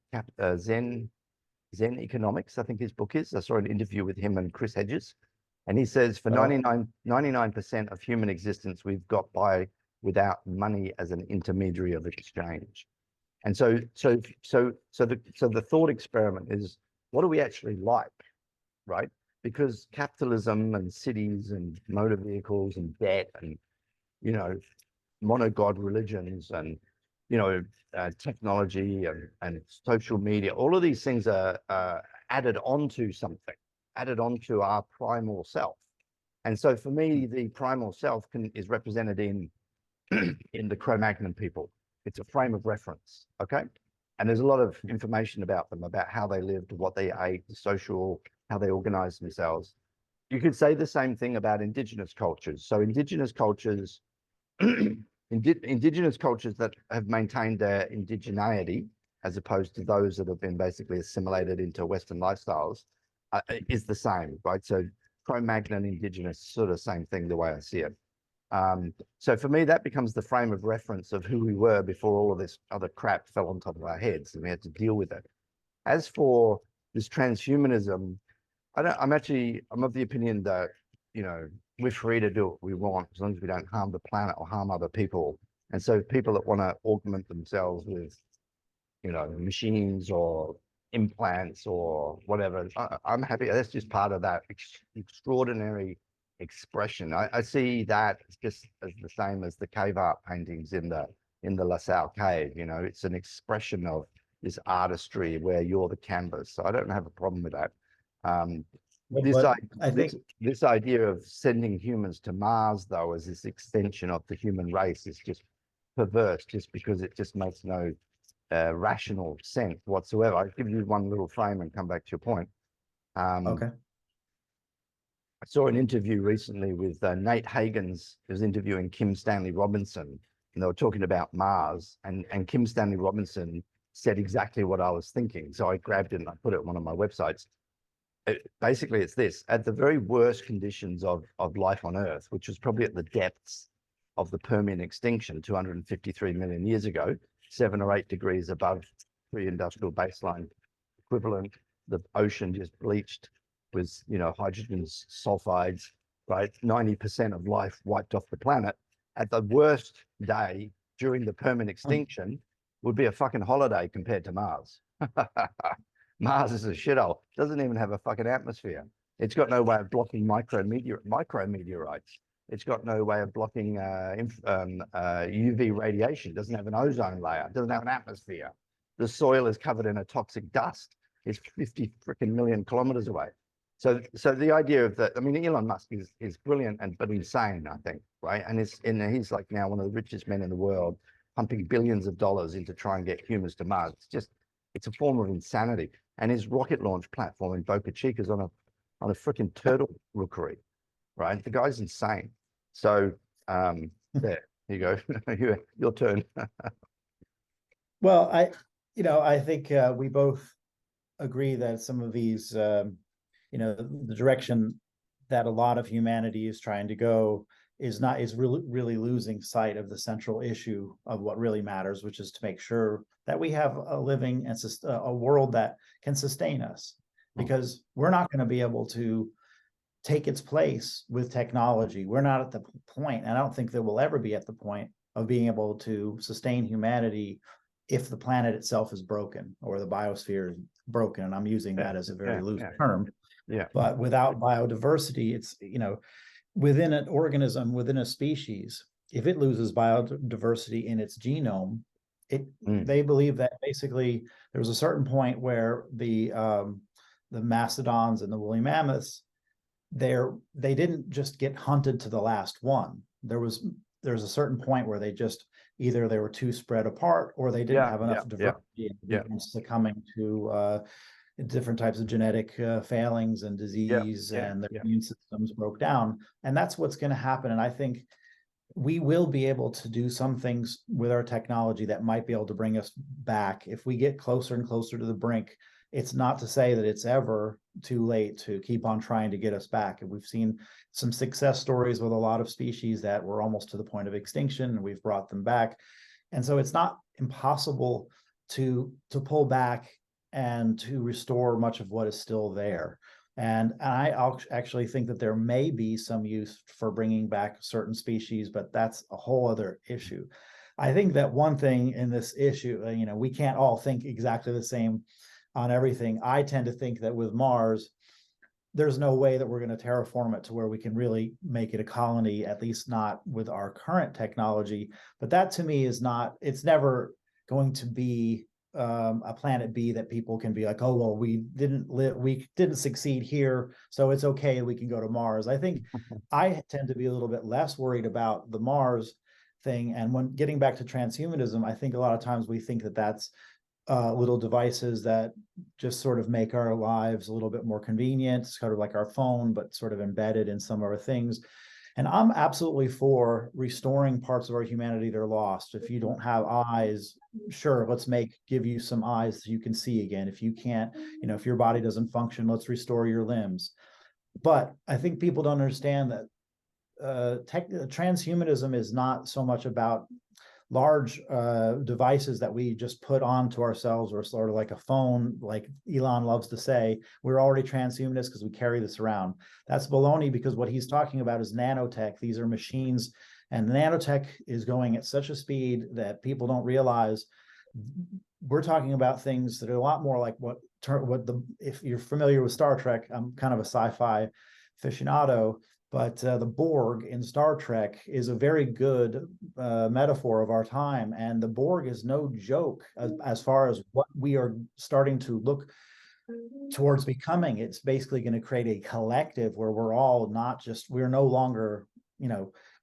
Economics, I think his book is. I saw an interview with him and Chris Hedges, and he says for 99% of human existence, we've got by without money as an intermediary of exchange. And so the thought experiment is, what are we actually like, right? Because capitalism and cities and motor vehicles and debt and, you know, monogod religions and, you know, technology and social media, all of these things are added onto something, added onto our primal self. And so for me, the primal self is represented in the Cro-Magnon people. It's a frame of reference, okay? And there's a lot of information about them, about how they lived, what they ate, the social, how they organized themselves. You could say the same thing about indigenous cultures. So indigenous cultures, indigenous cultures that have maintained their indigeneity, as opposed to those that have been basically assimilated into Western lifestyles, is the same, right? So Cro-Magnon, indigenous, sort of same thing, the way I see it. So for me, that becomes the frame of reference of who we were before all of this other crap fell on top of our heads and we had to deal with it. As for this transhumanism, I'm of the opinion that, you know, we're free to do what we want as long as we don't harm the planet or harm other people. And so people that want to augment themselves with, you know, machines or implants or whatever, I'm happy. That's just part of that extraordinary expression. I see that just as the same as the cave art paintings in the La Salle cave. You know, it's an expression of this artistry where you're the canvas. So I don't have a problem with that. This idea of sending humans to Mars, though, as this extension of the human race is just perverse, just because it just makes no rational sense whatsoever. I'll give you one little frame and come back to your point. Okay. I saw an interview recently with Nate Hagens, who was interviewing Kim Stanley Robinson, and they were talking about Mars, and Kim Stanley Robinson said exactly what I was thinking. So I grabbed it and I put it on one of my websites. Basically, it's this: at the very worst conditions of life on Earth, which was probably at the depths of the Permian extinction 253 million years ago, 7 or 8 degrees above pre-industrial baseline equivalent, the ocean just bleached with, you know, hydrogen sulfides, right? 90% of life wiped off the planet. At the worst day during the Permian extinction would be a fucking holiday compared to Mars. Mars is a shithole. Doesn't even have a fucking atmosphere. It's got no way of blocking micrometeorites. It's got no way of blocking UV radiation. It doesn't have an ozone layer. It doesn't have an atmosphere. The soil is covered in a toxic dust. It's 50 freaking million kilometers away. So the idea of that, I mean, Elon Musk is brilliant but insane, I think, right? And he's like now one of the richest men in the world, pumping billions of dollars into trying and get humans to Mars. It's a form of insanity. And his rocket launch platform in Boca Chica is on a freaking turtle rookery, right? The guy's insane. So there you go. Your turn. Well, I think we both agree that some of these, the direction that a lot of humanity is trying to go is really losing sight of the central issue of what really matters, which is to make sure that we have a living and a world that can sustain us, because we're not going to be able to take its place with technology. We're not at the point, and I don't think that we'll ever be at the point of being able to sustain humanity if the planet itself is broken or the biosphere is broken. And I'm using that as a very loose term. Yeah. But without biodiversity, it's, within an organism, within a species, if it loses biodiversity in its genome, they believe that basically there was a certain point where the mastodons and the woolly mammoths, they didn't just get hunted to the last one. There was there's a certain point where they just either they were too spread apart or they didn't have enough diversity and began succumbing to different types of genetic failings and disease, and their immune systems broke down. And that's what's going to happen. And I think we will be able to do some things with our technology that might be able to bring us back. If we get closer and closer to the brink, it's not to say that it's ever too late to keep on trying to get us back. And we've seen some success stories with a lot of species that were almost to the point of extinction, and we've brought them back. And so it's not impossible to pull back and to restore much of what is still there. And I actually think that there may be some use for bringing back certain species, but that's a whole other issue. I think that one thing in this issue, we can't all think exactly the same on everything. I tend to think that with Mars, there's no way that we're going to terraform it to where we can really make it a colony, at least not with our current technology. But that to me is not, it's never going to be a planet B that people can be like, oh, well, we didn't succeed here, so it's okay, we can go to Mars. I think I tend to be a little bit less worried about the Mars thing. And when getting back to transhumanism, I think a lot of times we think that that's little devices that just sort of make our lives a little bit more convenient, sort of like our phone, but sort of embedded in some of our things. And I'm absolutely for restoring parts of our humanity that are lost. If you don't have eyes, sure, let's give you some eyes so you can see again. If you can't, if your body doesn't function, let's restore your limbs. But I think people don't understand that transhumanism is not so much about large devices that we just put onto ourselves, or sort of like a phone, like Elon loves to say, we're already transhumanists because we carry this around. That's baloney, because what he's talking about is nanotech. These are machines, and nanotech is going at such a speed that people don't realize. We're talking about things that are a lot more like if you're familiar with Star Trek, I'm kind of a sci-fi aficionado, but the Borg in Star Trek is a very good metaphor of our time. And the Borg is no joke as far as what we are starting to look towards becoming. It's basically going to create a collective where we're no longer,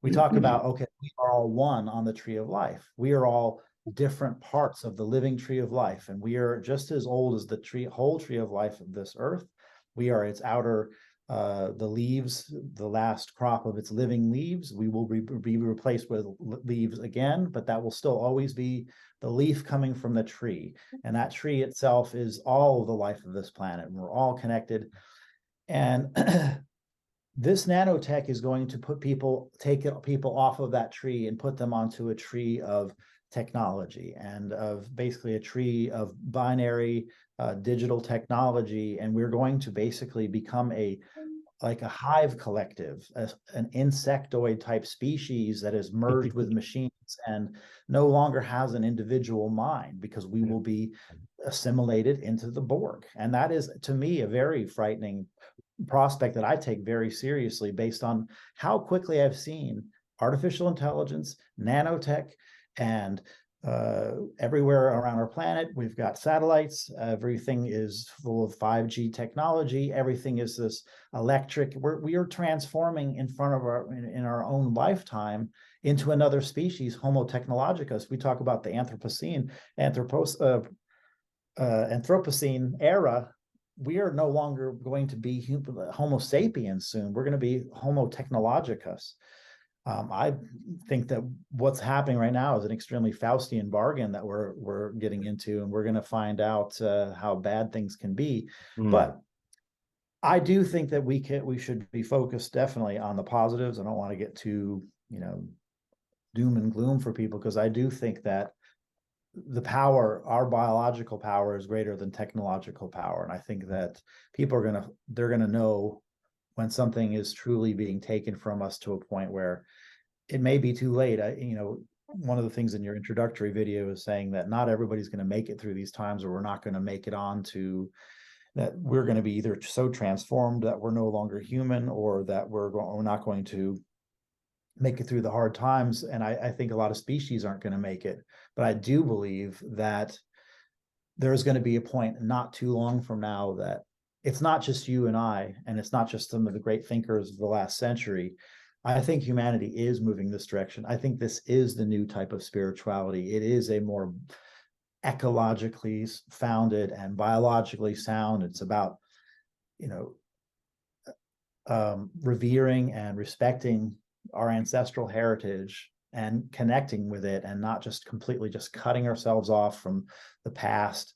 we talk about, okay, we are all one on the tree of life. We are all different parts of the living tree of life. And we are just as old as the whole tree of life of this earth. We are its outer the leaves, the last crop of its living leaves. We will be replaced with leaves again, but that will still always be the leaf coming from the tree. And that tree itself is all of the life of this planet. And we're all connected. And this nanotech is going to take people off of that tree and put them onto a tree of technology, and of basically a tree of binary digital technology. And we're going to basically become like a hive collective, an insectoid type species that is merged with machines and no longer has an individual mind, because we will be assimilated into the Borg. And that is, to me, a very frightening prospect that I take very seriously, based on how quickly I've seen artificial intelligence, nanotech, and everywhere around our planet, we've got satellites. Everything is full of 5G technology. Everything is this electric. We are transforming in our own lifetime into another species, Homo technologicus. We talk about the Anthropocene era. We are no longer going to be Homo sapiens soon. We're going to be Homo technologicus. I think that what's happening right now is an extremely Faustian bargain that we're getting into, and we're going to find out how bad things can be. But I do think that we should be focused definitely on the positives. I don't want to get too doom and gloom for people, because I do think that our biological power is greater than technological power, and I think that people they're gonna know when something is truly being taken from us to a point where it may be too late. One of the things in your introductory video is saying that not everybody's going to make it through these times, or we're not going to make it on to that. We're going to be either so transformed that we're no longer human, or that we're not going to make it through the hard times. And I think a lot of species aren't going to make it. But I do believe that there's going to be a point not too long from now that it's not just you and I, and it's not just some of the great thinkers of the last century, I think humanity is moving this direction. I think this is the new type of spirituality. It is a more ecologically founded and biologically sound. It's about, you know, revering and respecting our ancestral heritage and connecting with it, and not just completely just cutting ourselves off from the past,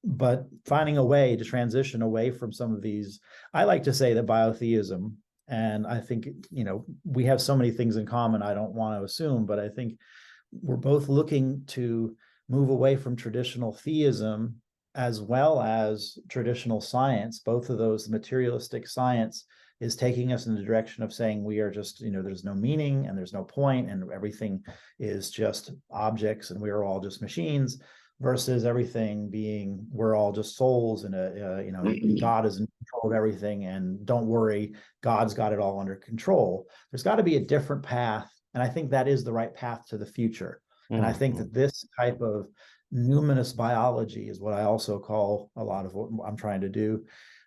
but finding a way to transition away from some of these. I like to say that biotheism, and I think, we have so many things in common, I don't want to assume, but I think we're both looking to move away from traditional theism as well as traditional science. Both of those, materialistic science is taking us in the direction of saying we are just, there's no meaning and there's no point and everything is just objects and we are all just machines, versus everything being, we're all just souls and God is in control of everything, and don't worry, God's got it all under control. There's got to be a different path, and I think that is the right path to the future. And I think that this type of numinous biology is what I also call a lot of what I'm trying to do,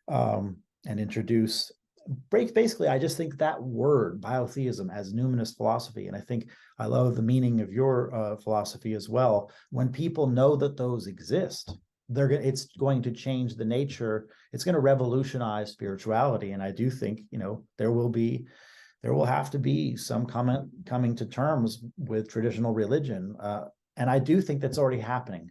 and introduce. Basically, I just think that word biotheism as numinous philosophy, and I think I love the meaning of your philosophy as well. When people know that those exist, it's going to change the nature. It's going to revolutionize spirituality, and I do think there will have to be some coming to terms with traditional religion. And I do think that's already happening.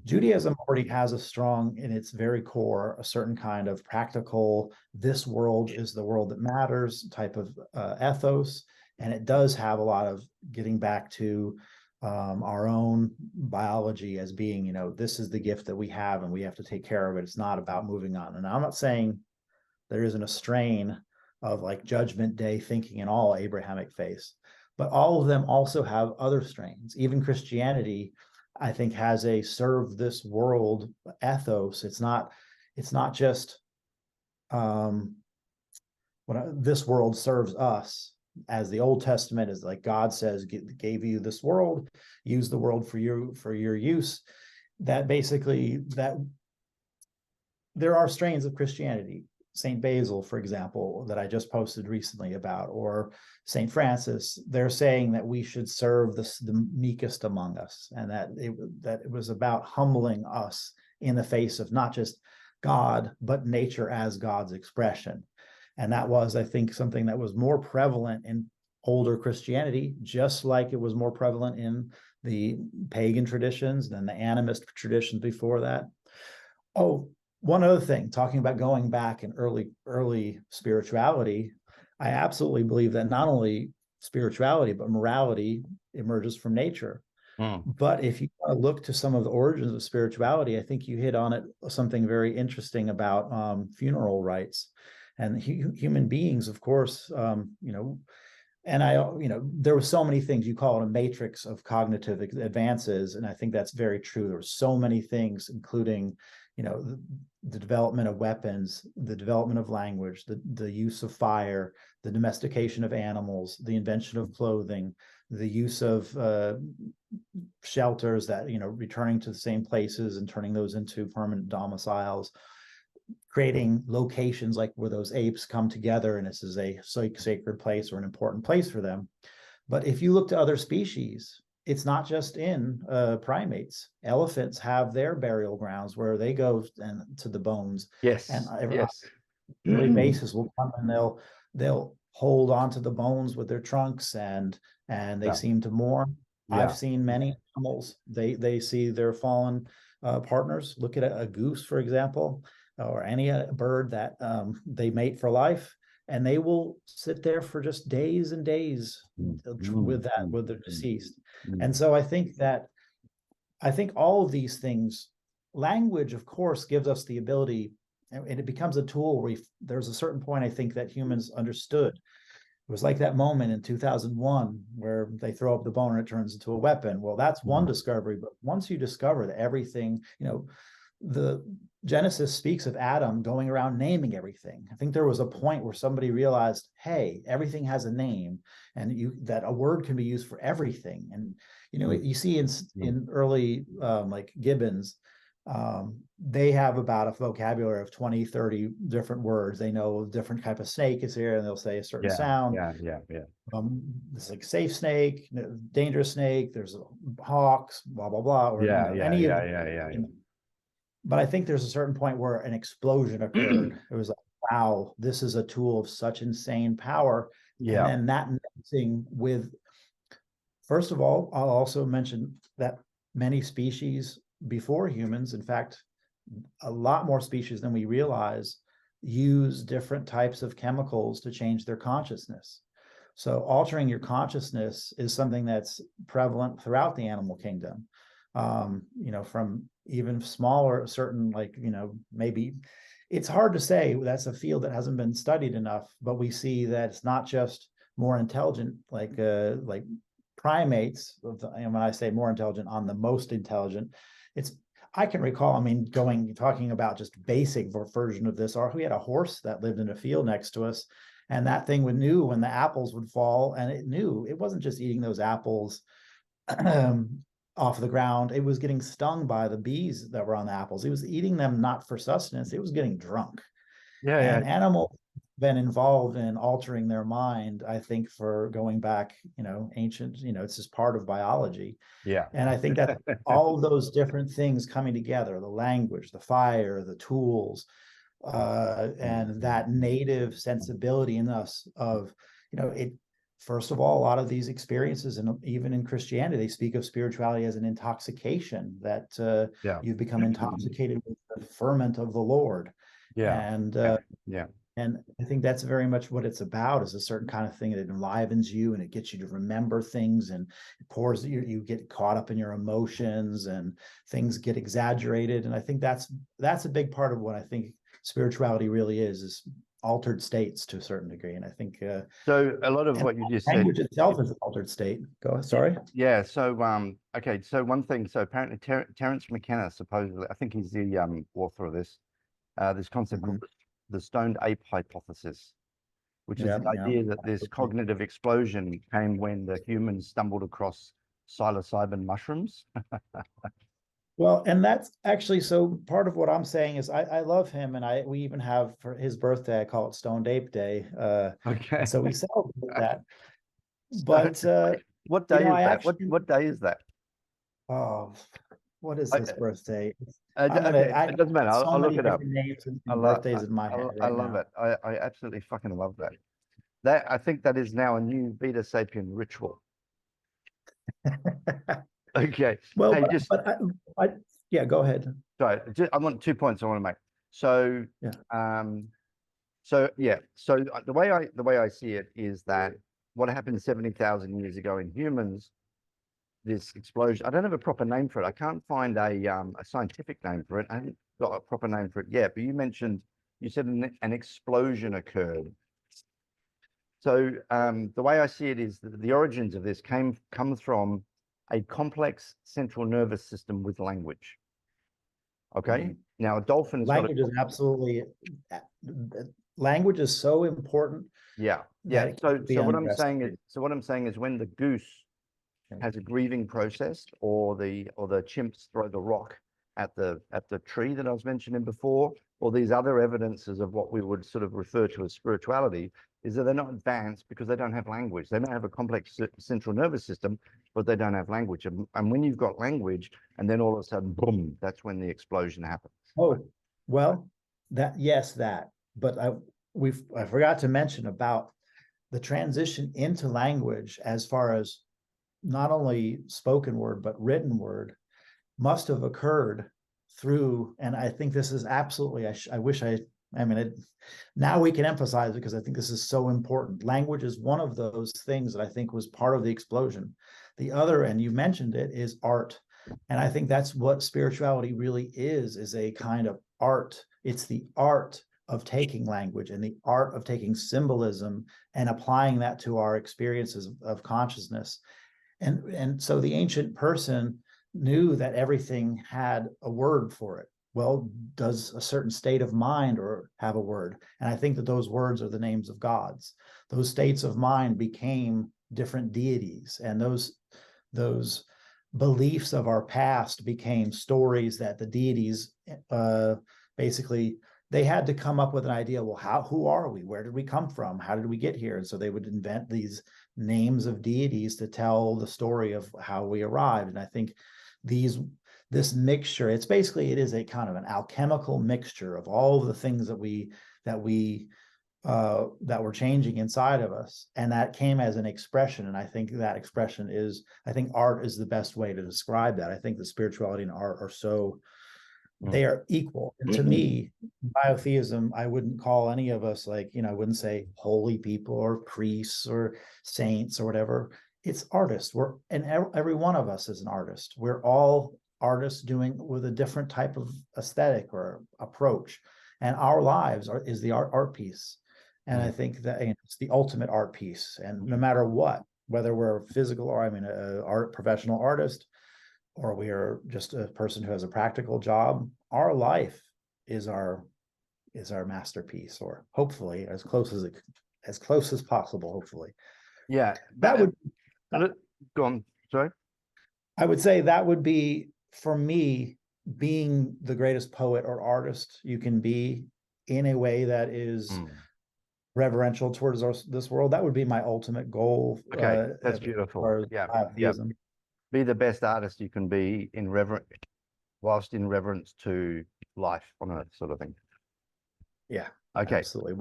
Judaism already has a strong, in its very core, a certain kind of practical, this world is the world that matters type of ethos. And it does have a lot of getting back to our own biology as being, this is the gift that we have and we have to take care of it. It's not about moving on. And I'm not saying there isn't a strain of like Judgment Day thinking in all Abrahamic faiths, but all of them also have other strains. Even Christianity, I think, has a serve this world ethos. It's not just this world serves us, as the Old Testament is like God says, gave you this world, use the world for your use. That basically, that there are strains of Christianity. St. Basil, for example, that I just posted recently about, or St. Francis, they're saying that we should serve the meekest among us, and that it was about humbling us in the face of not just God, but nature as God's expression. And that was, I think, something that was more prevalent in older Christianity, just like it was more prevalent in the pagan traditions than the animist traditions before that. Oh, one other thing, talking about going back in early spirituality, I absolutely believe that not only spirituality, but morality emerges from nature. But if you look to some of the origins of spirituality, I think you hit on it, something very interesting about funeral rites and human beings, of course, and there were so many things. You call it a matrix of cognitive advances, and I think that's very true. There were so many things, including the development of weapons, the development of language, the use of fire, the domestication of animals, the invention of clothing, the use of shelters that, returning to the same places and turning those into permanent domiciles, creating locations like where those apes come together and this is a sacred place or an important place for them. But if you look to other species, it's not just in primates. Elephants have their burial grounds where they go and to the bones. Yes. And Yes. every basis will come and they'll hold onto the bones with their trunks and they seem to mourn. Yeah. I've seen many animals. They see their fallen partners. Look at a goose, for example, or any bird that they mate for life. And they will sit there for just days and days with their deceased. And so I think all of these things, language, of course, gives us the ability, and it becomes a tool where there's a certain point, I think, that humans understood. It was like that moment in 2001 where they throw up the bone and it turns into a weapon. Well, that's one discovery, but once you discover that everything, the Genesis speaks of Adam going around naming everything. I think there was a point where somebody realized, hey, everything has a name, and that a word can be used for everything. And you see in early like Gibbons, They have about a vocabulary of 20, 30 different words. They know a different type of snake is here, and they'll say a certain Yeah, sound. yeah. It's like safe snake, dangerous snake, there's hawks, blah, blah, blah, or any of Yeah. but I think there's a certain point where an explosion occurred. It was like, wow, this is a tool of such insane power. And Yeah, then that mixing with, first of all, I'll also mention that many species before humans, in fact, a lot more species than we realize, use different types of chemicals to change their consciousness. So altering your consciousness is something that's prevalent throughout the animal kingdom. From even smaller, certain, like, maybe it's hard to say. That's a field that hasn't been studied enough, but we see that it's not just more intelligent, like primates. And when I say more intelligent, on the most intelligent, it's, I can recall, talking about just basic version of this, or we had a horse that lived in a field next to us, and that thing knew when the apples would fall, and it knew it wasn't just eating those apples off the ground. It was getting stung by the bees that were on the apples. It was eating them not for sustenance. It was getting drunk. yeah. Animals been involved in altering their mind, I think, for going back, ancient, it's just part of biology. Yeah. And I think that all of those different things coming together, the language, the fire, the tools, and that native sensibility in us of, it, first of all, a lot of these experiences, and even in Christianity, they speak of spirituality as an intoxication, that you've become intoxicated with the ferment of the Lord. And and I think that's very much what it's about, is a certain kind of thing that enlivens you, and it gets you to remember things, and it pours, you get caught up in your emotions, and things get exaggerated. And I think that's a big part of what I think spirituality really is altered states to a certain degree. And I think so a lot of what you just said, language itself is an altered state. Sorry. yeah. So okay, so one thing, so apparently Terence McKenna, supposedly, I think he's the author of this concept called the stoned ape hypothesis, which is the idea that this cognitive explosion came when the humans stumbled across psilocybin mushrooms. Well, and that's actually, so part of what I'm saying is I love him, and we even have, for his birthday, I call it Stoned Ape Day. Okay. So we celebrate that. But what day is that? What day is that? Oh, what is his birthday? Okay, it doesn't matter. I'll look it up. Names and birthdays in my head I love it. I absolutely fucking love that. I think that is now a new Vita Sapien ritual. Okay. Well, hey, yeah, go ahead. Sorry, I want 2 points I want to make. So, so the way I see it is that what happened 70,000 years ago in humans, this explosion, I don't have a proper name for it. I can't find a scientific name for it. I haven't got a proper name for it yet, but you said an explosion occurred. So the way I see it is that the origins of this comes from a complex central nervous system with language. Okay. Now a dolphin is language is absolutely, language is so important. Yeah. So what I'm saying is when the goose has a grieving process, or the chimps throw the rock at the tree that I was mentioning before, or these other evidences of what we would sort of refer to as spirituality, is that they're not advanced because they don't have language. They may have a complex central nervous system, but they don't have language. And when you've got language, and then all of a sudden, boom, that's when the explosion happens. Oh, well, that. But I forgot to mention about the transition into language, as far as not only spoken word, but written word, must have occurred through, and I think this is absolutely, now we can emphasize it, because I think this is so important. Language is one of those things that I think was part of the explosion. The other, and you mentioned it, is art. And I think that's what spirituality really is a kind of art. It's the art of taking language and the art of taking symbolism and applying that to our experiences of consciousness. And so the ancient person knew that everything had a word for it. Well, does a certain state of mind or have a word? And I think that those words are the names of gods. Those states of mind became different deities, and those beliefs of our past became stories that the deities basically, they had to come up with an idea. Well, who are we? Where did we come from? How did we get here? And so they would invent these names of deities to tell the story of how we arrived. And I think this mixture, it is a kind of an alchemical mixture of all of the things that were changing inside of us, and that came as an expression. And I think that expression I think art is the best way to describe that. I think the spirituality and art are so, they are equal. And to me, biotheism, I wouldn't call any of us I wouldn't say holy people or priests or saints or whatever. It's artists. Every one of us is an artist. We're all artists doing with a different type of aesthetic or approach. And our lives is the art piece. And I think that it's the ultimate art piece. And no matter what, whether we're a physical or a professional artist, or we are just a person who has a practical job, our life is our masterpiece, or hopefully as close as possible. Hopefully, Yeah, that would go on. Sorry, I would say that would be, for me, being the greatest poet or artist you can be in a way that is reverential towards this world. That would be my ultimate goal. Okay, that's beautiful. Yeah. Be the best artist you can be whilst in reverence to life on earth, sort of thing. Yeah. Okay. Absolutely.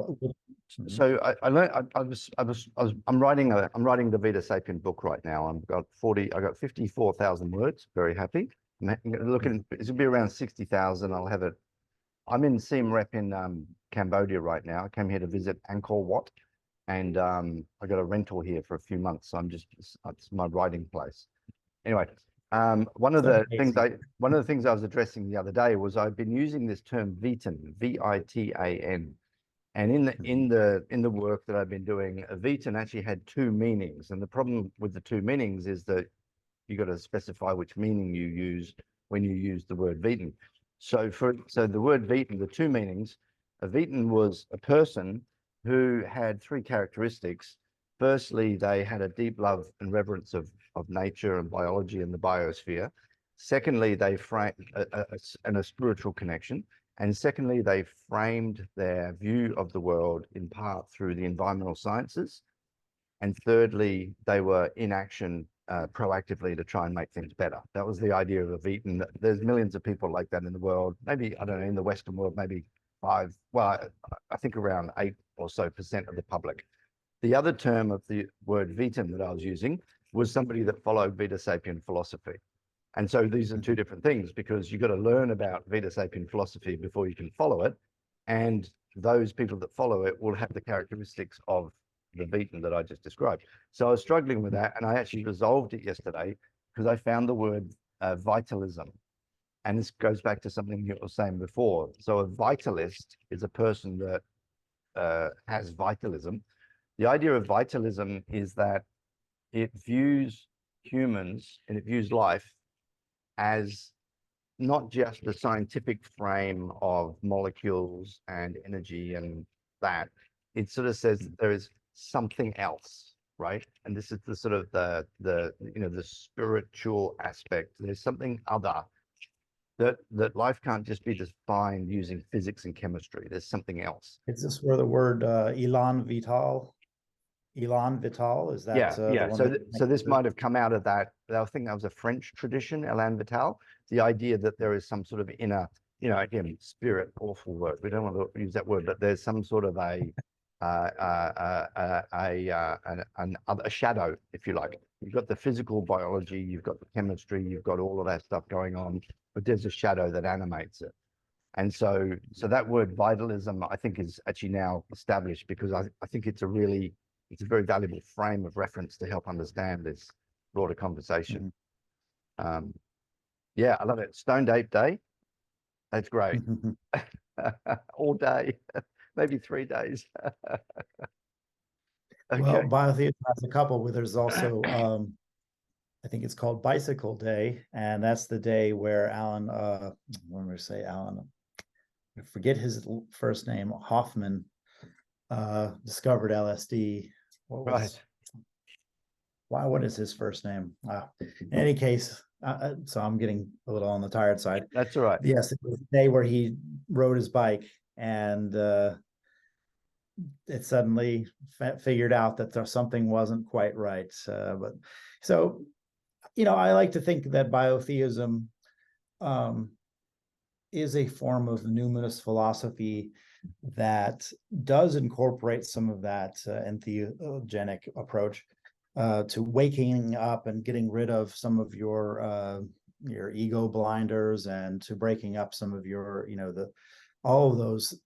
So I learned. I'm writing the Vita Sapien book right now. I got 54,000 words. Very happy. I'm looking. It'll be around 60,000. I'll have it. I'm in Siem Reap in Cambodia right now. I came here to visit Angkor Wat, and I got a rental here for a few months. So it's my writing place. Anyway, one of the things I was addressing the other day was I've been using this term Vitan, Vitan, and in the work that I've been doing, Vitan actually had two meanings, and the problem with the two meanings is that you got to specify which meaning you use when you use the word Vitan. So the word Vitan, the two meanings, a Vitan was a person who had three characteristics. Firstly, they had a deep love and reverence of nature and biology and the biosphere. Secondly, they framed a spiritual connection. And secondly, they framed their view of the world in part through the environmental sciences. And thirdly, they were in action proactively to try and make things better. That was the idea of a Vitan. There's millions of people like that in the world. Maybe, I don't know, in the Western world, maybe I think around 8% or so of the public. The other term of the word Vitan that I was using was somebody that followed Vita Sapien philosophy. And so these are two different things, because you've got to learn about Vita Sapien philosophy before you can follow it. And those people that follow it will have the characteristics of the Vitan that I just described. So I was struggling with that, and I actually resolved it yesterday because I found the word vitalism. And this goes back to something you were saying before. So a vitalist is a person that has vitalism. The idea of vitalism is that it views humans and it views life as not just the scientific frame of molecules and energy and that. It sort of says that there is something else, right? And this is the sort of the spiritual aspect. There's something other, that life can't just be defined using physics and chemistry. There's something else. Is this where the word Elan Vital, is that yeah. the one So this might have come out of that. I think that was a French tradition, Elan Vital. The idea that there is some sort of inner, again, spirit, awful word. We don't want to use that word, but there's some sort of a shadow, if you like. You've got the physical biology, you've got the chemistry, you've got all of that stuff going on, but there's a shadow that animates it. And so that word vitalism, I think, is actually now established, because I think it's a very valuable frame of reference to help understand this broader conversation. Yeah, I love it. Stoned Ape Day. That's great. All day, maybe 3 days. Okay. Well, biotheism has a couple, where there's also, I think it's called Bicycle Day, and that's the day where Alan, when we say Alan, I forget his first name, Hoffman, discovered LSD. What is his first name? In any case, so I'm getting a little on the tired side. That's all right. Yes, it was the day where he rode his bike and it suddenly figured out that there something wasn't quite right. But so, I like to think that biotheism is a form of numinous philosophy that does incorporate some of that entheogenic approach to waking up and getting rid of some of your ego blinders, and to breaking up some of your, all of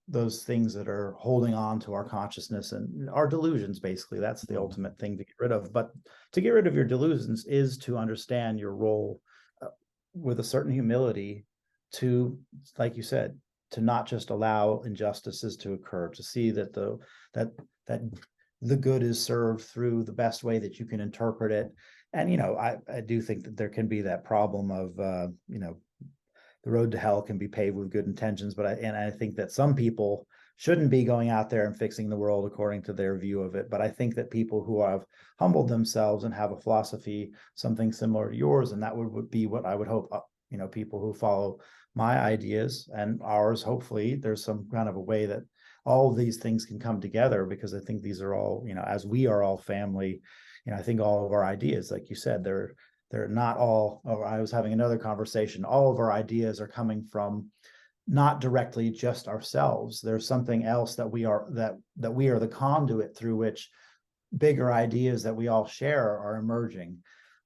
those things that are holding on to our consciousness and our delusions. Basically, that's the ultimate thing to get rid of. But to get rid of your delusions is to understand your role with a certain humility, to, like you said, to not just allow injustices to occur, to see that the good is served through the best way that you can interpret it. And I do think that there can be that problem of the road to hell can be paved with good intentions, but I think that some people shouldn't be going out there and fixing the world according to their view of it. But I think that people who have humbled themselves and have a philosophy something similar to yours, and that would be what I would hope, people who follow my ideas and ours, hopefully there's some kind of a way that all of these things can come together, because I think these are all, as we are all family, I think all of our ideas, like you said, they're not all, or I was having another conversation, all of our ideas are coming from not directly just ourselves. There's something else that we are, that we are the conduit through which bigger ideas that we all share are emerging.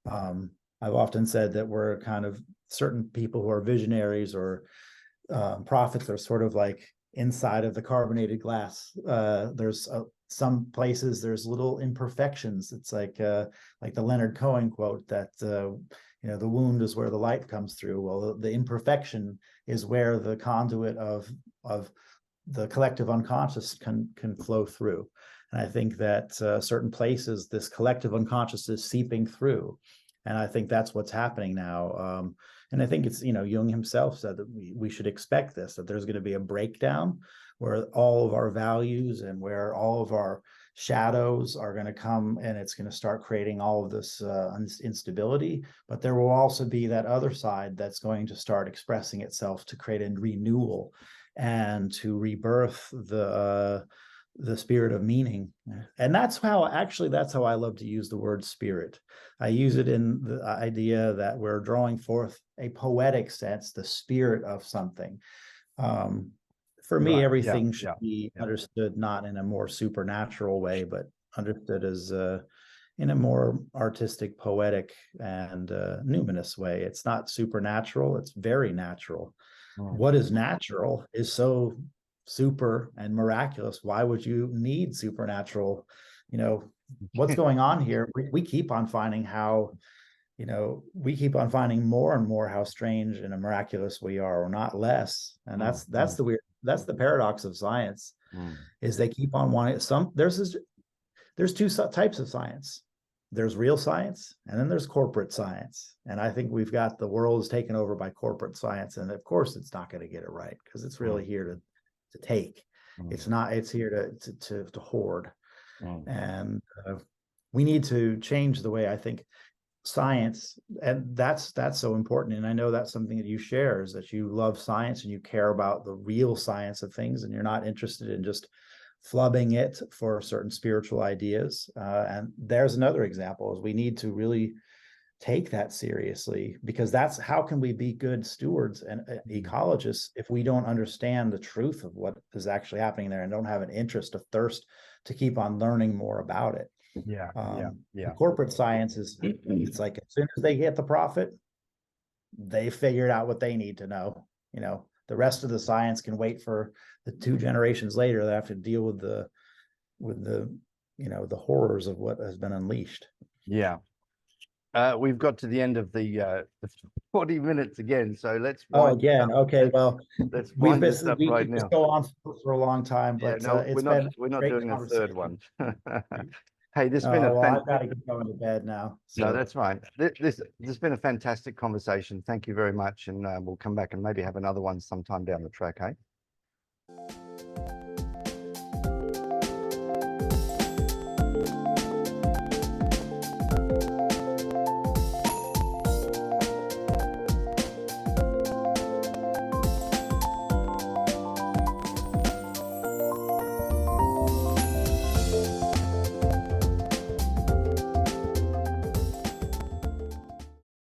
I've often said that we're kind of, certain people who are visionaries or prophets are sort of like inside of the carbonated glass. There's some places there's little imperfections. It's like the Leonard Cohen quote that the wound is where the light comes through. Well, the imperfection is where the conduit of the collective unconscious can flow through. And I think that certain places this collective unconscious is seeping through, and I think that's what's happening now. And I think it's, Jung himself said that we should expect this, that there's going to be a breakdown where all of our values and where all of our shadows are going to come, and it's going to start creating all of this instability. But there will also be that other side that's going to start expressing itself to create a renewal and to rebirth the spirit of meaning. And that's how I love to use the word spirit. I use it in the idea that we're drawing forth a poetic sense, the spirit of something. For me, everything should be understood not in a more supernatural way, but understood as in a more artistic, poetic, and numinous way. It's not supernatural, it's very natural. What is natural is so super and miraculous. Why would you need supernatural? What's going on here? We keep on finding how, we keep on finding more and more how strange and miraculous we are, or not less. And that's the paradox of science, is they keep on wanting there's two types of science. There's real science, and then there's corporate science. And I think we've got, the world is taken over by corporate science. And of course it's not going to get it right, because it's really here to take. It's not, it's here to hoard. And we need to change the way I think science, and that's so important. And I know that's something that you share, is that you love science and you care about the real science of things, and you're not interested in just flubbing it for certain spiritual ideas. And there's another example, is we need to really take that seriously, because that's how can we be good stewards and ecologists if we don't understand the truth of what is actually happening there, and don't have an interest, a thirst to keep on learning more about it. Corporate science is, it's like, as soon as they get the profit, they figured out what they need to know. The rest of the science can wait for the 2 generations later that have to deal with the the horrors of what has been unleashed. We've got to the end of the 40 minutes again, so let's okay, well, let's wind this up right now. Go on for a long time, but we're not doing a third one. Hey, this has been I've got to get going to bed now. So. No, that's fine. This has been a fantastic conversation. Thank you very much, and we'll come back and maybe have another one sometime down the track, hey?